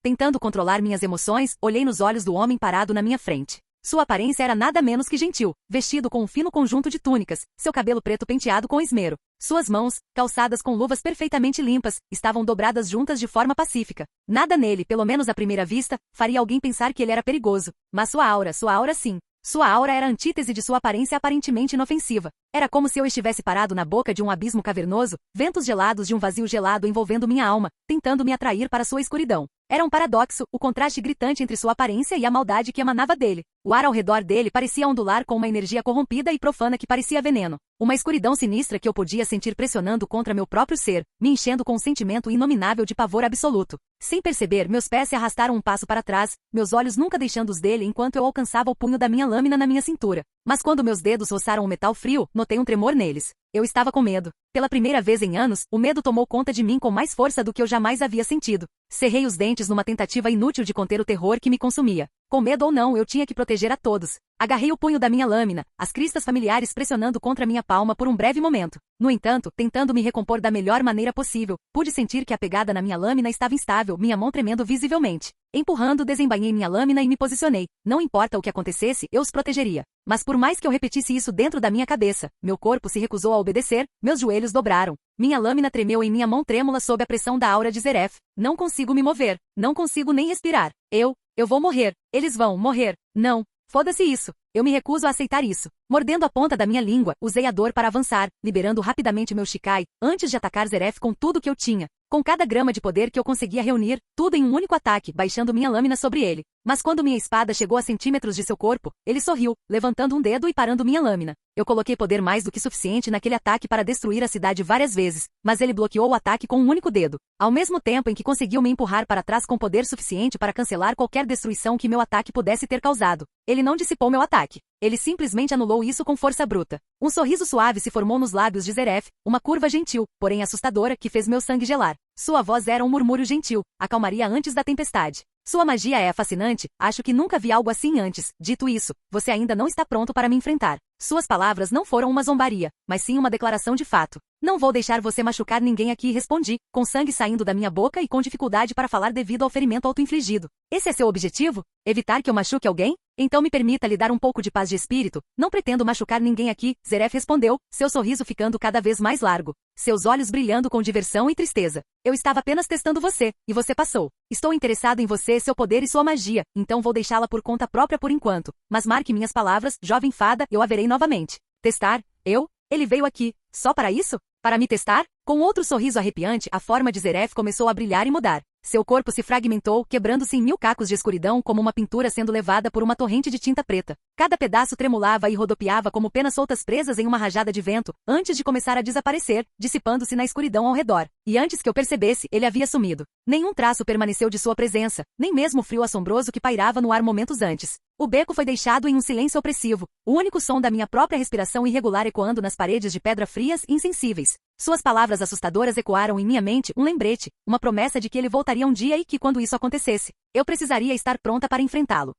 Speaker 2: Tentando controlar minhas emoções, olhei nos olhos do homem parado na minha frente. Sua aparência era nada menos que gentil, vestido com um fino conjunto de túnicas, seu cabelo preto penteado com esmero. Suas mãos, calçadas com luvas perfeitamente limpas, estavam dobradas juntas de forma pacífica. Nada nele, pelo menos à primeira vista, faria alguém pensar que ele era perigoso. Mas sua aura sim. Sua aura era a antítese de sua aparência aparentemente inofensiva. Era como se eu estivesse parado na boca de um abismo cavernoso, ventos gelados de um vazio gelado envolvendo minha alma, tentando me atrair para sua escuridão. Era um paradoxo, o contraste gritante entre sua aparência e a maldade que emanava dele. O ar ao redor dele parecia ondular com uma energia corrompida e profana que parecia veneno. Uma escuridão sinistra que eu podia sentir pressionando contra meu próprio ser, me enchendo com um sentimento inominável de pavor absoluto. Sem perceber, meus pés se arrastaram um passo para trás, meus olhos nunca deixando os dele enquanto eu alcançava o punho da minha lâmina na minha cintura. Mas quando meus dedos roçaram o metal frio, notei um tremor neles. Eu estava com medo. Pela primeira vez em anos, o medo tomou conta de mim com mais força do que eu jamais havia sentido. Cerrei os dentes numa tentativa inútil de conter o terror que me consumia. Com medo ou não, eu tinha que proteger a todos. Agarrei o punho da minha lâmina, as cristas familiares pressionando contra minha palma por um breve momento. No entanto, tentando me recompor da melhor maneira possível, pude sentir que a pegada na minha lâmina estava instável, minha mão tremendo visivelmente. Empurrando, desembainhei minha lâmina e me posicionei. Não importa o que acontecesse, eu os protegeria. Mas por mais que eu repetisse isso dentro da minha cabeça, meu corpo se recusou a obedecer, meus joelhos dobraram. Minha lâmina tremeu em minha mão trêmula sob a pressão da aura de Zeref. Não consigo me mover. Não consigo nem respirar. Eu vou morrer. Eles vão morrer. Não. Foda-se isso. Eu me recuso a aceitar isso. Mordendo a ponta da minha língua, usei a dor para avançar, liberando rapidamente meu Shikai, antes de atacar Zeref com tudo que eu tinha. Com cada grama de poder que eu conseguia reunir, tudo em um único ataque, baixando minha lâmina sobre ele. Mas quando minha espada chegou a centímetros de seu corpo, ele sorriu, levantando um dedo e parando minha lâmina. Eu coloquei poder mais do que suficiente naquele ataque para destruir a cidade várias vezes, mas ele bloqueou o ataque com um único dedo. Ao mesmo tempo em que conseguiu me empurrar para trás com poder suficiente para cancelar qualquer destruição que meu ataque pudesse ter causado. Ele não dissipou meu ataque. Ele simplesmente anulou isso com força bruta. Um sorriso suave se formou nos lábios de Zeref, uma curva gentil, porém assustadora, que fez meu sangue gelar. Sua voz era um murmúrio gentil, a calmaria antes da tempestade. Sua magia é fascinante, acho que nunca vi algo assim antes. Dito isso, você ainda não está pronto para me enfrentar. Suas palavras não foram uma zombaria, mas sim uma declaração de fato. Não vou deixar você machucar ninguém aqui, respondi, com sangue saindo da minha boca e com dificuldade para falar devido ao ferimento autoinfligido. Esse é seu objetivo? Evitar que eu machuque alguém? Então me permita lhe dar um pouco de paz de espírito. Não pretendo machucar ninguém aqui, Zeref respondeu, seu sorriso ficando cada vez mais largo. Seus olhos brilhando com diversão e tristeza. Eu estava apenas testando você, e você passou. Estou interessado em você, seu poder e sua magia, então vou deixá-la por conta própria por enquanto. Mas marque minhas palavras, jovem fada, eu a verei novamente. Testar? Eu? Ele veio aqui. Só para isso? Para me testar? Com outro sorriso arrepiante, a forma de Zeref começou a brilhar e mudar. Seu corpo se fragmentou, quebrando-se em 1000 cacos de escuridão como uma pintura sendo levada por uma torrente de tinta preta. Cada pedaço tremulava e rodopiava como penas soltas presas em uma rajada de vento, antes de começar a desaparecer, dissipando-se na escuridão ao redor. E antes que eu percebesse, ele havia sumido. Nenhum traço permaneceu de sua presença, nem mesmo o frio assombroso que pairava no ar momentos antes. O beco foi deixado em um silêncio opressivo, o único som da minha própria respiração irregular ecoando nas paredes de pedra frias e insensíveis. Suas palavras assustadoras ecoaram em minha mente, um lembrete, uma promessa de que ele voltaria um dia e que quando isso acontecesse, eu precisaria estar pronta para enfrentá-lo.